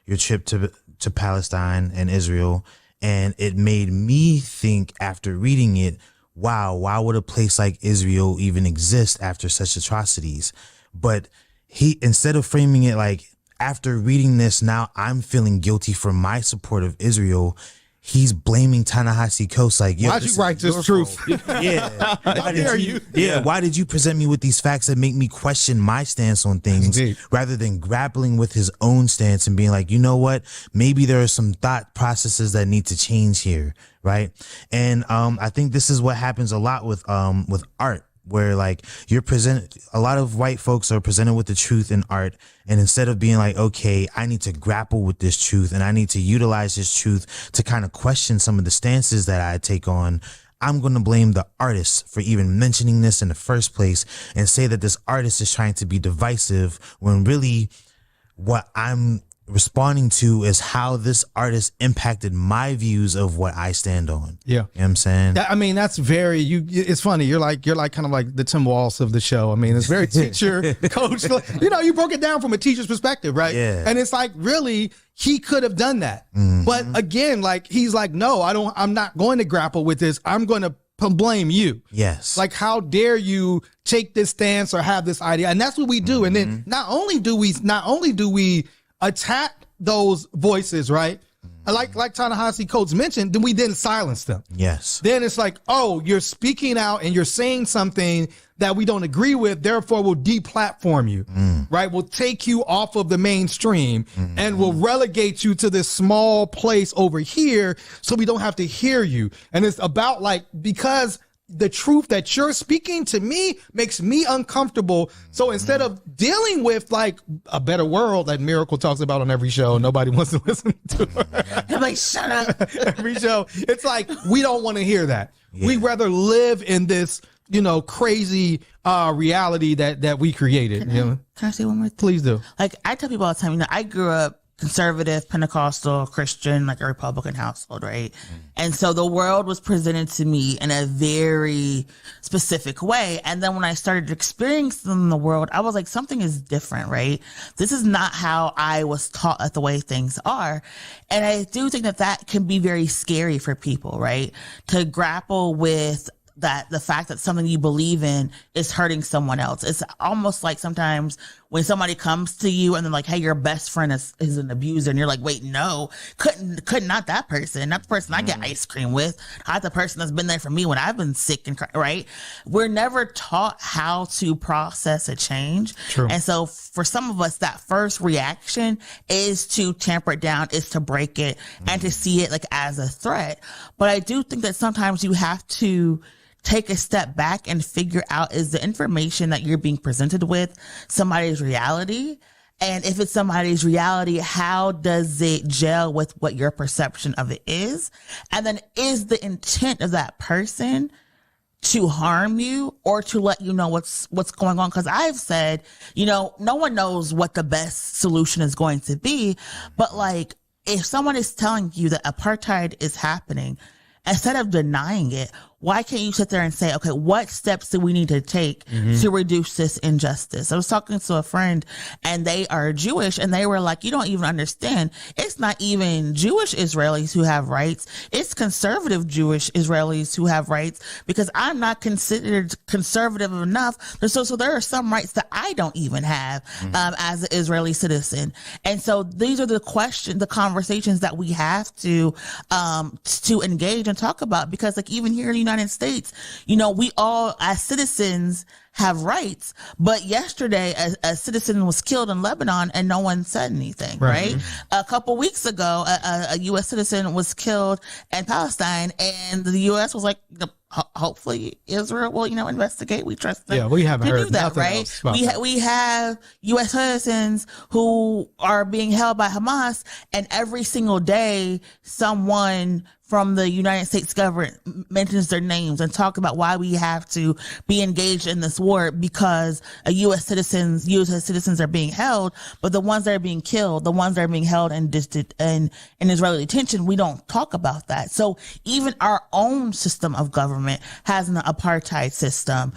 your trip to Palestine and Israel, and it made me think after reading it, wow, why would a place like Israel even exist after such atrocities? But he, instead of framing it like, after reading this, now I'm feeling guilty for my support of Israel, he's blaming Ta-Nehisi Coates, like, yo, why'd you write this truth? Yeah. Why did you present me with these facts that make me question my stance on things rather than grappling with his own stance and being like, you know what, maybe there are some thought processes that need to change here, right? And I think this is what happens a lot with art, where like a lot of white folks are presented with the truth in art, and instead of being like, okay, I need to grapple with this truth and I need to utilize this truth to kind of question some of the stances that I take on, I'm going to blame the artist for even mentioning this in the first place and say that this artist is trying to be divisive, when really what I'm responding to is how this artist impacted my views of what I stand on. Yeah. You know what I'm saying? I mean, that's very, it's funny. You're like kind of like the Tim Walz of the show. I mean, it's very teacher, coach. You know, you broke it down from a teacher's perspective, right? Yeah. And it's like, really, he could have done that. Mm-hmm. But again, like, he's like, no, I'm not going to grapple with this. I'm going to blame you. Yes. Like, how dare you take this stance or have this idea? And that's what we do. Mm-hmm. And then not only do we attack those voices, right? Like Ta-Nehisi Coates mentioned, then we silence them. Yes. Then it's like, oh, you're speaking out and you're saying something that we don't agree with, therefore we'll deplatform you, right? We'll take you off of the mainstream and we'll relegate you to this small place over here so we don't have to hear you. And it's about like, because the truth that you're speaking to me makes me uncomfortable. So instead of dealing with like a better world that Miracle talks about on every show, nobody wants to listen to her. I'm like, shut up. Every show. It's like, we don't want to hear that. Yeah. We'd rather live in this, crazy reality that we created. Can I say one more thing? Please do. Like, I tell people all the time, I grew up conservative, Pentecostal, Christian, like a Republican household, right? And so the world was presented to me in a very specific way. And then when I started experiencing the world, I was like, something is different, right? This is not how I was taught the way things are. And I do think that can be very scary for people, right? To grapple with that the fact that something you believe in is hurting someone else. It's almost like sometimes when somebody comes to you and they're like, hey, your best friend is an abuser, and you're like, wait, no, could not that person, not the person I get ice cream with, not the person that's been there for me when I've been sick and right? We're never taught how to process a change. True. And so for some of us, that first reaction is to tamper it down, is to break it, and to see it like as a threat. But I do think that sometimes you have to take a step back and figure out, is the information that you're being presented with somebody's reality? And if it's somebody's reality, how does it gel with what your perception of it is? And then is the intent of that person to harm you or to let you know what's going on? Because I've said, no one knows what the best solution is going to be. But like, if someone is telling you that apartheid is happening, instead of denying it, why can't you sit there and say, okay, what steps do we need to take to reduce this injustice? I was talking to a friend and they are Jewish, and they were like, you don't even understand. It's not even Jewish Israelis who have rights. It's conservative Jewish Israelis who have rights, because I'm not considered conservative enough. So there are some rights that I don't even have as an Israeli citizen. And so these are the conversations that we have to engage and talk about, because like even here in the United States, we all as citizens have rights. But yesterday, a citizen was killed in Lebanon and no one said anything, right? A couple weeks ago, a U.S. citizen was killed in Palestine, and the U.S. was like, hopefully Israel will, investigate. We trust them. Yeah, we haven't to heard do that, nothing right? else about that. We have U.S. citizens who are being held by Hamas, and every single day, someone from the United States government mentions their names and talk about why we have to be engaged in this war, because U.S. citizens are being held, but the ones that are being killed, the ones that are being held in Israeli detention, we don't talk about that. So even our own system of government has an apartheid system.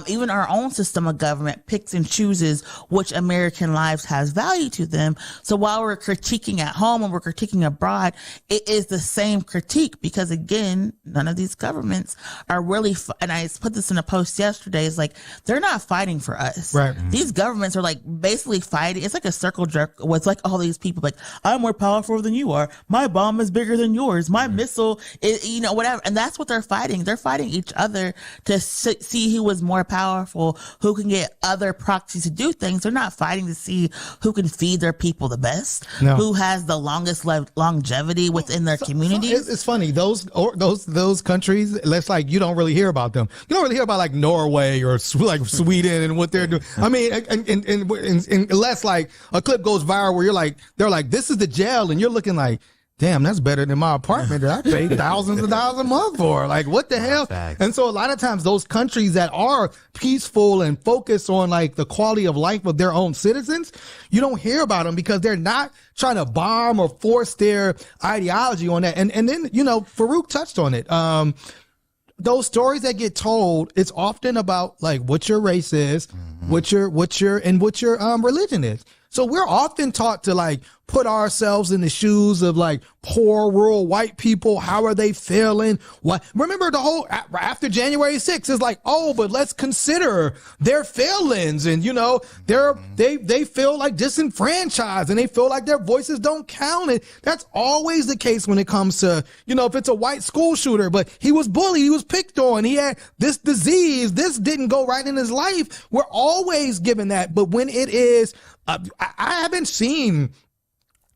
Even our own system of government picks and chooses which American lives has value to them. So while we're critiquing at home and we're critiquing abroad, it is the same critique, because again, none of these governments are really, and I put this in a post yesterday, it's like, they're not fighting for us. Right. These governments are like basically fighting. It's like a circle jerk with like all these people like, I'm more powerful than you are. My bomb is bigger than yours. My missile is, whatever. And that's what they're fighting. They're fighting each other to see who is more powerful, who can get other proxies to do things. They're not fighting to see who can feed their people the best, who has the longest longevity within their communities. It's funny, those countries, that's like, you don't really hear about them. You don't really hear about like Norway or like Sweden and what they're doing. I mean, and unless like a clip goes viral where they're like, this is the jail, and you're looking like, damn, that's better than my apartment that I pay thousands of dollars a month for. Like, what the hell? And so a lot of times those countries that are peaceful and focus on like the quality of life of their own citizens, you don't hear about them because they're not trying to bomb or force their ideology on that. And then, Farouk touched on it. Those stories that get told, it's often about like what your race is, what your religion is. So we're often taught to like put ourselves in the shoes of like poor rural white people. How are they feeling? What? Remember the whole after January 6th is like, oh, but let's consider their feelings, and they feel like disenfranchised and they feel like their voices don't count. And that's always the case when it comes to, if it's a white school shooter, but he was bullied, he was picked on, he had this disease, this didn't go right in his life. We're always given that. But when it is, I haven't seen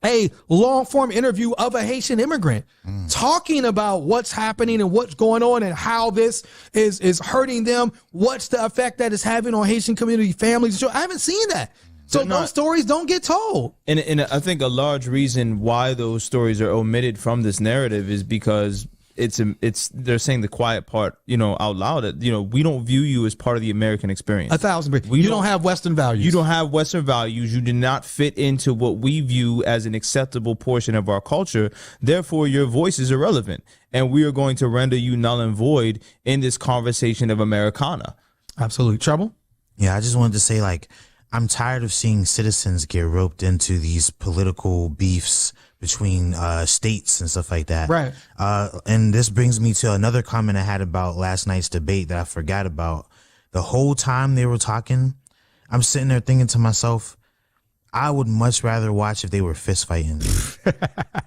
a long form interview of a Haitian immigrant talking about what's happening and what's going on and how this is hurting them. What's the effect that it's having on Haitian community families? I haven't seen that. So those stories don't get told. And I think a large reason why those stories are omitted from this narrative is because they're saying the quiet part, out loud, that, we don't view you as part of the American experience. 1,000%. You don't have Western values. You don't have Western values. You do not fit into what we view as an acceptable portion of our culture. Therefore, your voice is irrelevant. And we are going to render you null and void in this conversation of Americana. Absolutely. Trouble? Yeah, I just wanted to say, I'm tired of seeing citizens get roped into these political beefs between states and stuff like that. Right. And this brings me to another comment I had about last night's debate that I forgot about. The whole time they were talking, I'm sitting there thinking to myself, I would much rather watch if they were fist fighting. You know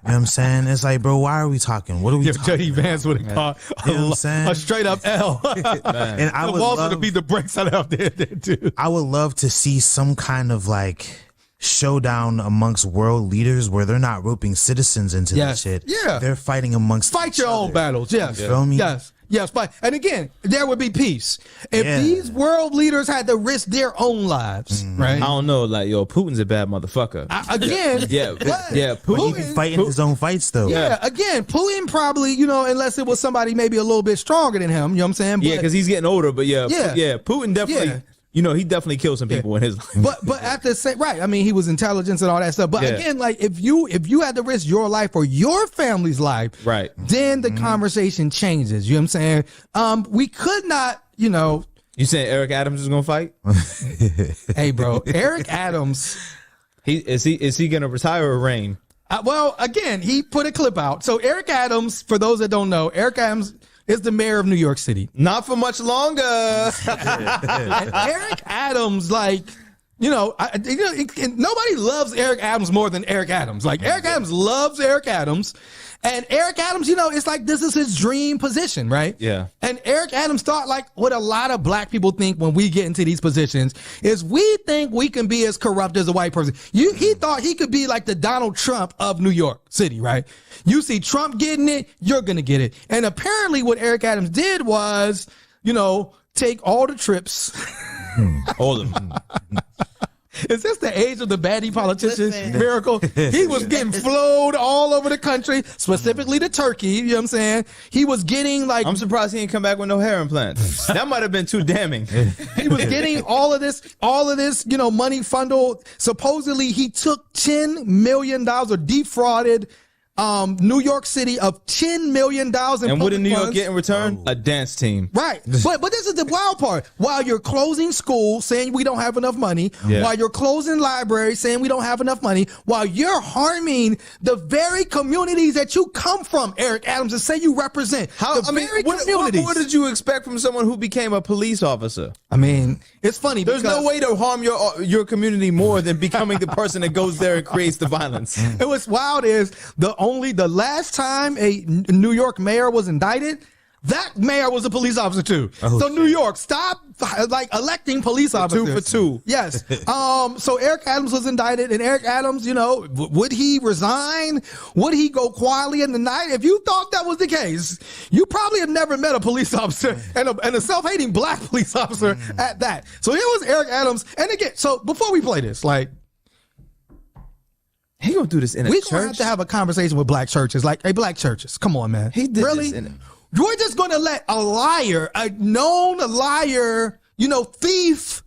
what I'm saying? It's like, bro, why are we talking? What are we talking JD Vance would have caught a straight up L. And I would Walz love to beat the brakes out there too. I would love to see some kind of showdown amongst world leaders where they're not roping citizens into this shit. Yeah. They're fighting amongst Fight your own battles. Yes. You feel me? Yes, fight. And again, there would be peace. If these world leaders had to risk their own lives, right? I don't know, Putin's a bad motherfucker. Putin be fighting his own fights though. Yeah, again, Putin probably, unless it was somebody maybe a little bit stronger than him, you know what I'm saying? But, because he's getting older, but Putin definitely... Yeah. He definitely killed some people in his life. But at the same right, I mean, he was intelligence and all that stuff. But again, if you had to risk your life or your family's life, right, then the conversation changes. You know what I'm saying? We could not, You saying Eric Adams is gonna fight? Hey, bro, Eric Adams. Is he gonna retire or reign? Well, again, he put a clip out. So Eric Adams, for those that don't know, Eric Adams is the mayor of New York City. Not for much longer. And Eric Adams, nobody loves Eric Adams more than Eric Adams. Eric Adams loves Eric Adams. And Eric Adams, it's this is his dream position, right? Yeah. And Eric Adams thought what a lot of black people think when we get into these positions is we think we can be as corrupt as a white person. He thought he could be like the Donald Trump of New York City, right? You see Trump getting it, you're going to get it. And apparently what Eric Adams did was, take all the trips. All of them. Is this the age of the baddie politician miracle? He was getting flowed all over the country, specifically to Turkey. You know what I'm saying? He was getting I'm surprised he didn't come back with no hair implants. That might have been too damning. He was getting all of this, money funneled. Supposedly he took $10 million or defrauded New York City of $10 million in and what did New York funds. get in return? A dance team. Right. But this is the wild part. While you're closing schools saying we don't have enough money, while you're closing libraries saying we don't have enough money, while you're harming the very communities that you come from, Eric Adams, and say you represent. What did you expect from someone who became a police officer? I mean, it's funny. There's no way to harm your community more than becoming the person that goes there and creates the violence. And what's wild is the last time a New York mayor was indicted, that mayor was a police officer too. So New York, stop electing police officers. 2 for 2. Yes. So Eric Adams was indicted, and Eric Adams, would he resign? Would he go quietly in the night? If you thought that was the case, you probably have never met a police officer and a self-hating black police officer at that. So here was Eric Adams. And again, so before we play this, he gonna do this in a church? We're gonna have to have a conversation with black churches. Hey, black churches, come on, man. He did really? This We're just gonna let a liar, a known liar, thief,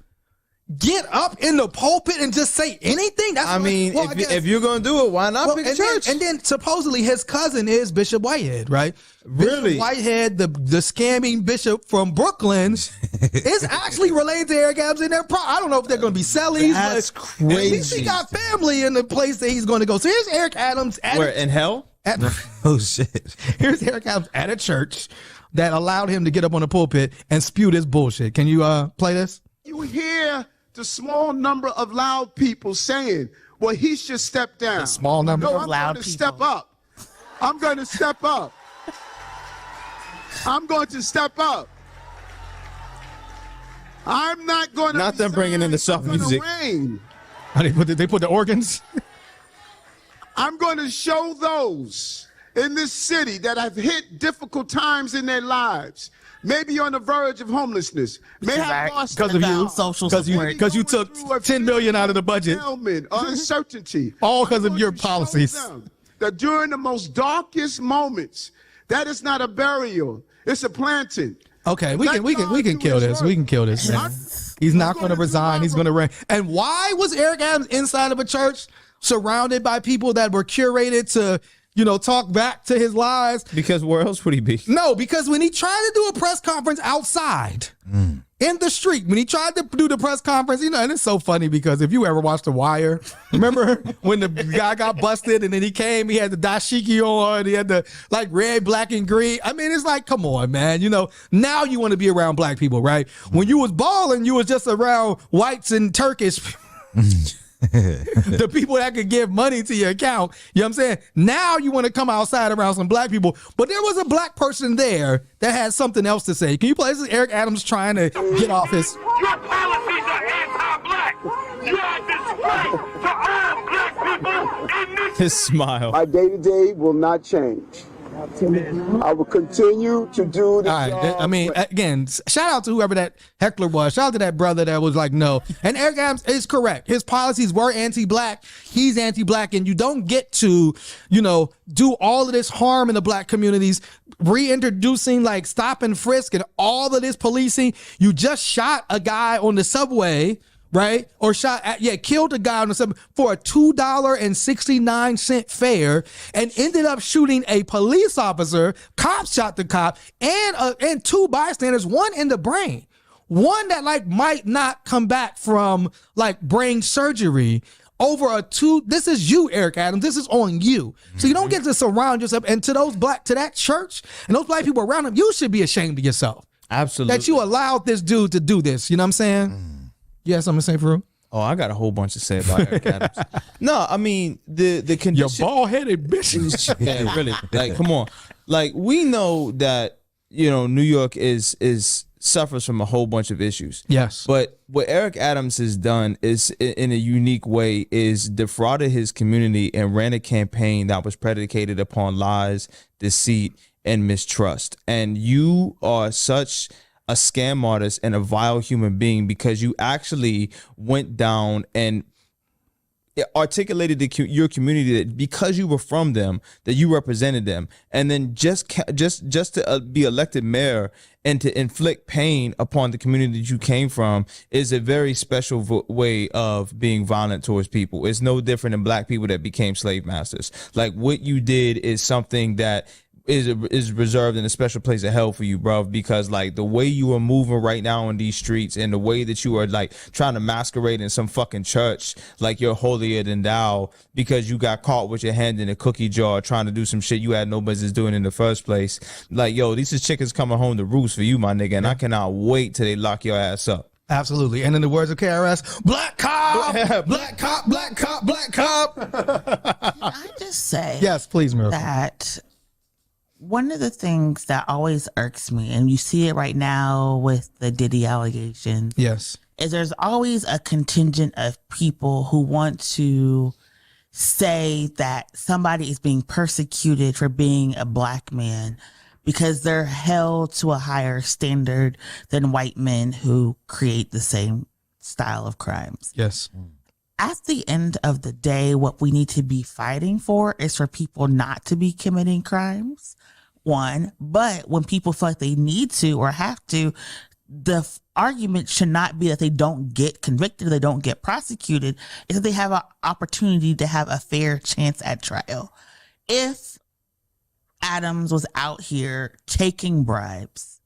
get up in the pulpit and just say anything? If you're gonna do it, why not pick a church? And then supposedly his cousin is Bishop Whitehead, right? Really? Bishop Whitehead, the scamming bishop from Brooklyn, is actually related to Eric Adams in their I don't know if they're going to be cellies. That's crazy. At least he got family in the place that he's going to go. So here's Eric Adams. Where, in hell? Oh, shit. Here's Eric Adams at a church that allowed him to get up on the pulpit and spew this bullshit. Can you play this? You hear the small number of loud people saying, well, he should step down. A small number of loud people. Step up. I'm going to step up. I'm going to step up. I'm not going to. Not them bringing in the soft music. They put the organs. I'm going to show those in this city that have hit difficult times in their lives, maybe on the verge of homelessness, may have lost because of you, social support, because you took $10 million out of the budget, uncertainty, all because of your policies. That during the most darkest moments, That is not a burial. It's a planting. Okay, we can kill this. We can kill this, man. He's not going to resign. He's going to reign. And why was Eric Adams inside of a church surrounded by people that were curated to, talk back to his lies? Because where else would he be? No, because when he tried to do a press conference outside in the street, when he tried to do the press conference, and it's so funny because if you ever watched The Wire, remember when the guy got busted and then he came, he had the dashiki on, he had the red, black, and green. I mean, it's like, come on, man. Now you want to be around black people, right? When you was balling, you was just around whites and Turkish the people that could give money to your account. You know what I'm saying? Now you want to come outside around some black people. But there was a black person there that had something else to say. Can you play this? Is Eric Adams trying to get off his... Your policies are anti-black. You are disgrace to all black people in this... His smile. My day-to-day will not change. I will continue to do the job. I mean, again, shout out to whoever that heckler was. Shout out to that brother that was like, no. And Eric Adams is correct. His policies were anti-black. He's anti-black. And you don't get to, do all of this harm in the black communities, reintroducing stop and frisk and all of this policing. You just shot a guy on the subway, right? Or killed a guy on the subway for a $2.69 fare and ended up shooting a police officer. Cops shot the cop and two bystanders, one in the brain, one that might not come back from brain surgery over this is you, Eric Adams. This is on you. So you don't get to surround yourself. And to that church and those black people around him, you should be ashamed of yourself. Absolutely. That you allowed this dude to do this. You know what I'm saying? You have something to say, Farouk? Oh, I got a whole bunch to say about Eric Adams. No, I mean the condition. You're bald-headed bitch. Yeah, really. Come on. We know that New York suffers from a whole bunch of issues. Yes. But what Eric Adams has done is, in a unique way, is defrauded his community and ran a campaign that was predicated upon lies, deceit, and mistrust. And you are such a scam artist and a vile human being because you actually went down and articulated your community that because you were from them, that you represented them, and then just to be elected mayor and to inflict pain upon the community that you came from is a very special way of being violent towards people. It's no different than black people that became slave masters. What you did is something that is reserved in a special place of hell for you, bro, because the way you are moving right now in these streets and the way that you are trying to masquerade in some fucking church you're holier than thou because you got caught with your hand in a cookie jar trying to do some shit you had no business doing in the first place. These is chickens coming home to roost for you, my nigga, and I cannot wait till they lock your ass up. Absolutely. And in the words of KRS, black cop, black cop, black cop, black cop. Can I just say yes, please, Miracle. That one of the things that always irks me, and you see it right now with the Diddy allegations, yes, is there's always a contingent of people who want to say that somebody is being persecuted for being a black man because they're held to a higher standard than white men who create the same style of crimes. Yes. At the end of the day, what we need to be fighting for is for people not to be committing crimes, one. But when people feel like they need to or have to, the argument should not be that they don't get convicted, they don't get prosecuted. It's that they have an opportunity to have a fair chance at trial. If Adams was out here taking bribes,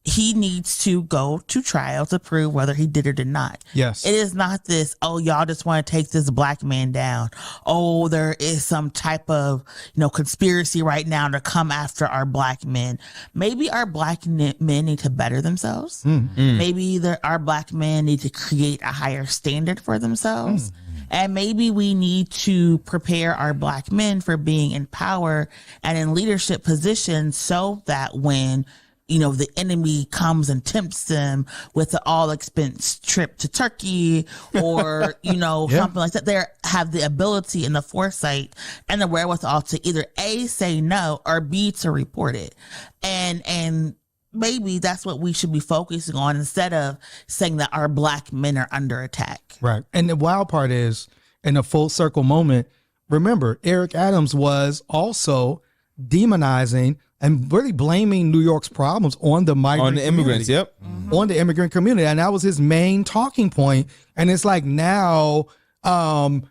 he needs to go to trial to prove whether he did it or not. Yes. It is not this, oh, y'all just want to take this black man down. Oh, there is some type of, conspiracy right now to come after our black men. Maybe our black men need to better themselves. Maybe our black men need to create a higher standard for themselves. And maybe we need to prepare our black men for being in power and in leadership positions so that when the enemy comes and tempts them with an all expense trip to Turkey or, something like that, they have the ability and the foresight and the wherewithal to either A, say no, or B, to report it. And maybe that's what we should be focusing on instead of saying that our black men are under attack. Right. And the wild part is, in a full circle moment, remember, Eric Adams was also demonizing and really blaming New York's problems on the migrant on the immigrants. community, on the immigrant community, and that was his main talking point. And it's like now, and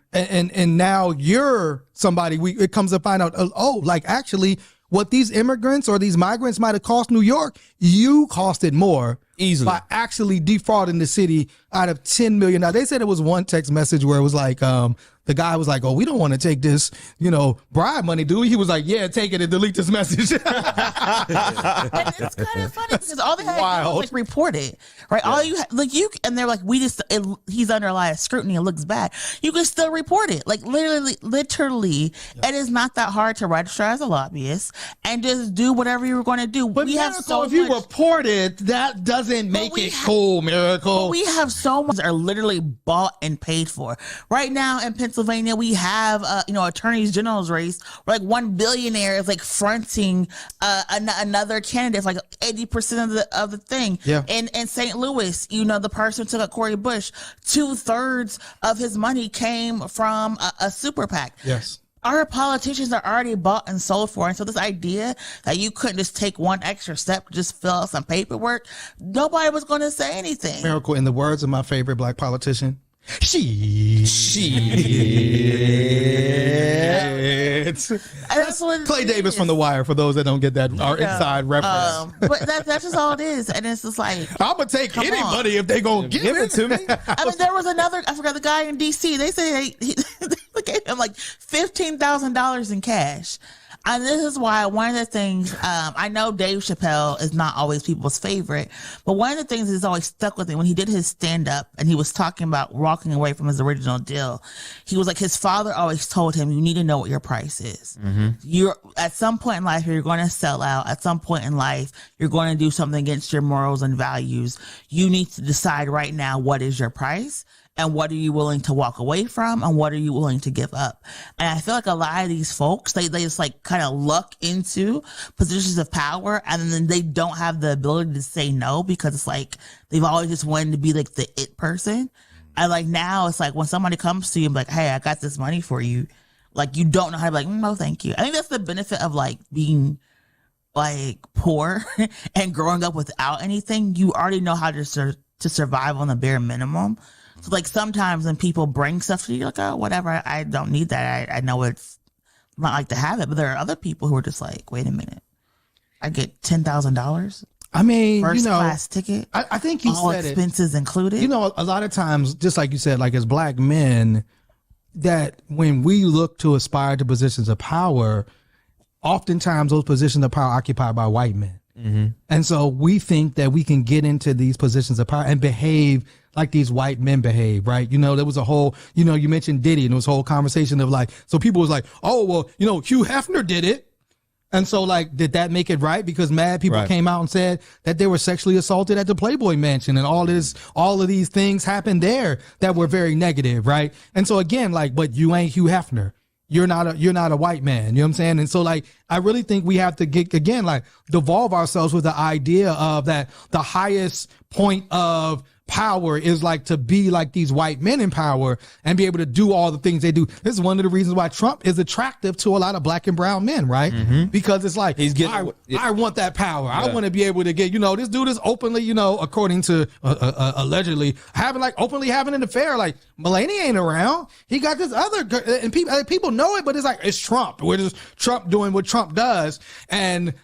now you're somebody. It comes to find out, like actually, what these immigrants or these migrants might have cost New York, you costed more easily by actually defrauding the city out of $10 million. Now they said it was one text message where it was like, the guy was like, "Oh, we don't want to take this, bribe money, do we?" He was like, "Yeah, take it and delete this message." And it's kind of funny because all they had to do was like report it, right? Yeah. All you and they're like, he's under a lot of scrutiny. It looks bad. You can still report it, like literally. Yeah. It is not that hard to register as a lobbyist and just do whatever you were going to do. But we have if you report it, that doesn't make it cool, Miracle. We have so much are literally bought and paid for right now in Pennsylvania. We have attorneys general's race where like one billionaire is like fronting another candidate. It's like 80% of the thing. Yeah. In St. Louis, the person who took out Cori Bush, 2/3 of his money came from a super PAC. Yes. Our politicians are already bought and sold for. And so this idea that you couldn't just take one extra step, just fill out some paperwork, nobody was going to say anything. Miracle, in the words of my favorite black politician, Shit. That's Clay Davis from The Wire, for those that don't get that our inside reference. But that's just all it is. And it's just like, I'm going to take any money if they going to give it to me. I mean, there was I forgot the guy in D.C. They say they gave him like $15,000 in cash. And this is why one of the things, I know Dave Chappelle is not always people's favorite, but one of the things that's always stuck with me when he did his stand up and he was talking about walking away from his original deal, he was like, his father always told him, you need to know what your price is. Mm-hmm. You're at some point in life, you're going to sell out. At some point in life, you're going to do something against your morals and values. You need to decide right now, what is your price? And what are you willing to walk away from? And what are you willing to give up? And I feel like a lot of these folks, they just like kind of luck into positions of power, and then they don't have the ability to say no because it's like they've always just wanted to be like the it person. And like now it's like when somebody comes to you and like, hey, I got this money for you. Like you don't know how to be like, no, thank you. I think that's the benefit of like being like poor and growing up without anything. You already know how to survive on the bare minimum. So like sometimes when people bring stuff to you, you're like, oh, whatever, I don't need that. I know it's not like to have it. But there are other people who are just like, wait a minute, I get $10,000. I mean, first class ticket. I think you all said expenses included. A lot of times, just like you said, like as black men, that when we look to aspire to positions of power, oftentimes those positions of power are occupied by white men. Mm-hmm. And so we think that we can get into these positions of power and behave like these white men behave, right? There was a whole, you mentioned Diddy, and there was a whole conversation of like, so people was like, oh, well, Hugh Hefner did it. And so like, did that make it right? Because mad people came out and said that they were sexually assaulted at the Playboy Mansion, and all of these things happened there that were very negative, right? And so again, like, but you ain't Hugh Hefner. You're not a white man. You know what I'm saying? And so like, I really think we have to get, again, like devolve ourselves with the idea of that the highest point of power is like to be like these white men in power and be able to do all the things they do. This is one of the reasons why Trump is attractive to a lot of black and brown men, right? Mm-hmm. Because it's like, I want that power. Yeah. I want to be able to get, this dude is openly, according to allegedly openly having an affair. Like Melania ain't around. He got this other, and people know it, but it's like, it's Trump. We're just Trump doing what Trump does. And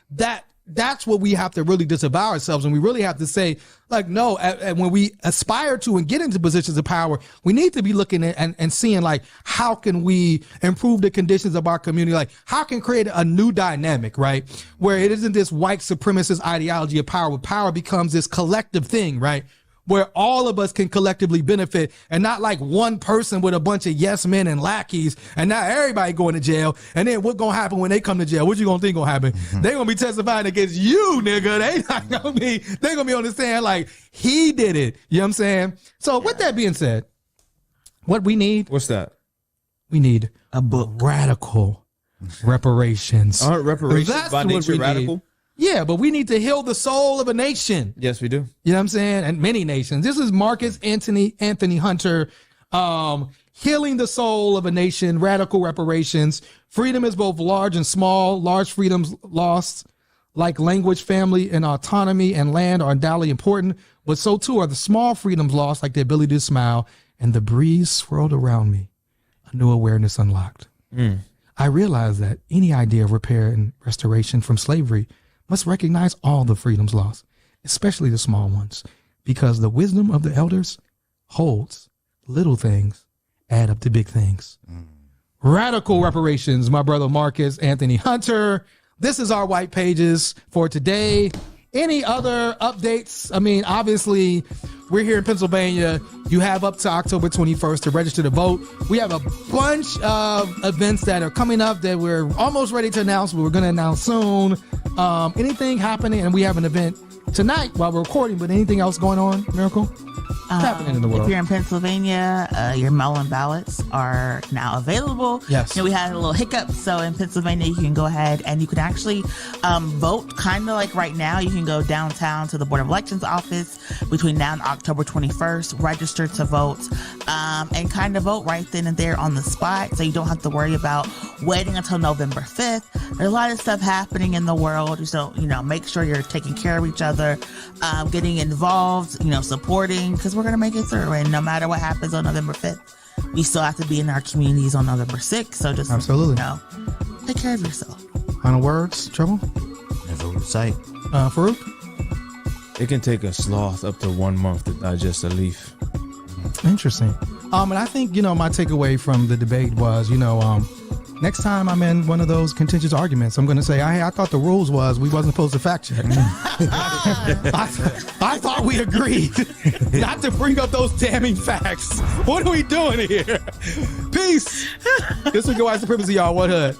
that's what we have to really disavow ourselves. And we really have to say, like, no, and when we aspire to and get into positions of power, we need to be looking at and seeing, like, how can we improve the conditions of our community? Like, how can create a new dynamic, right? Where it isn't this white supremacist ideology of power, where power becomes this collective thing, right? Where all of us can collectively benefit, and not like one person with a bunch of yes men and lackeys, and now everybody going to jail. And then what's going to happen when they come to jail? What you going to think going to happen? Mm-hmm. They going to be testifying against you, nigga. They going to be on the stand like, he did it. You know what I'm saying? So with that being said, what we need. What's that? We need a book. Radical reparations. Aren't reparations by nature radical? Need. Yeah, but we need to heal the soul of a nation. Yes, we do. You know what I'm saying? And many nations. This is Marcus Anthony Hunter, healing the soul of a nation, radical reparations. Freedom is both large and small. Large freedoms lost, like language, family, and autonomy and land are undoubtedly important, but so too are the small freedoms lost, like the ability to smile, and the breeze swirled around me. A new awareness unlocked. I realized that any idea of repair and restoration from slavery must recognize all the freedoms lost, especially the small ones, because the wisdom of the elders holds little things add up to big things. Radical reparations, my brother Marcus Anthony Hunter. This is our white pages for today. Any other updates? I mean, obviously, we're here in Pennsylvania. You have up to October 21st to register to vote. We have a bunch of events that are coming up that we're almost ready to announce, but we're going to announce soon. Anything happening? And we have an event tonight while we're recording, but anything else going on, Miracle? What's happening in the world? If you're in Pennsylvania, your mail-in ballots are now available. Yes. We had a little hiccup. So in Pennsylvania, you can go ahead and you can actually vote kind of like right now. You can go downtown to the Board of Elections office between now and October 21st, register to vote, and kind of vote right then and there on the spot. So you don't have to worry about waiting until November 5th. There's a lot of stuff happening in the world. So, make sure you're taking care of each other, getting involved, supporting, because we're going to make it through. And no matter what happens on November 5th, we still have to be in our communities on November 6th. So just, absolutely, take care of yourself. Final words, Trouble? Never lose sight. Farouk? It can take a sloth up to 1 month to digest a leaf. Interesting. And I think, my takeaway from the debate was, next time I'm in one of those contentious arguments, I'm going to say, hey, I thought the rules was we wasn't supposed to fact check. I thought we agreed not to bring up those damning facts. What are we doing here? Peace. This week in White Supremacy, y'all. What hood?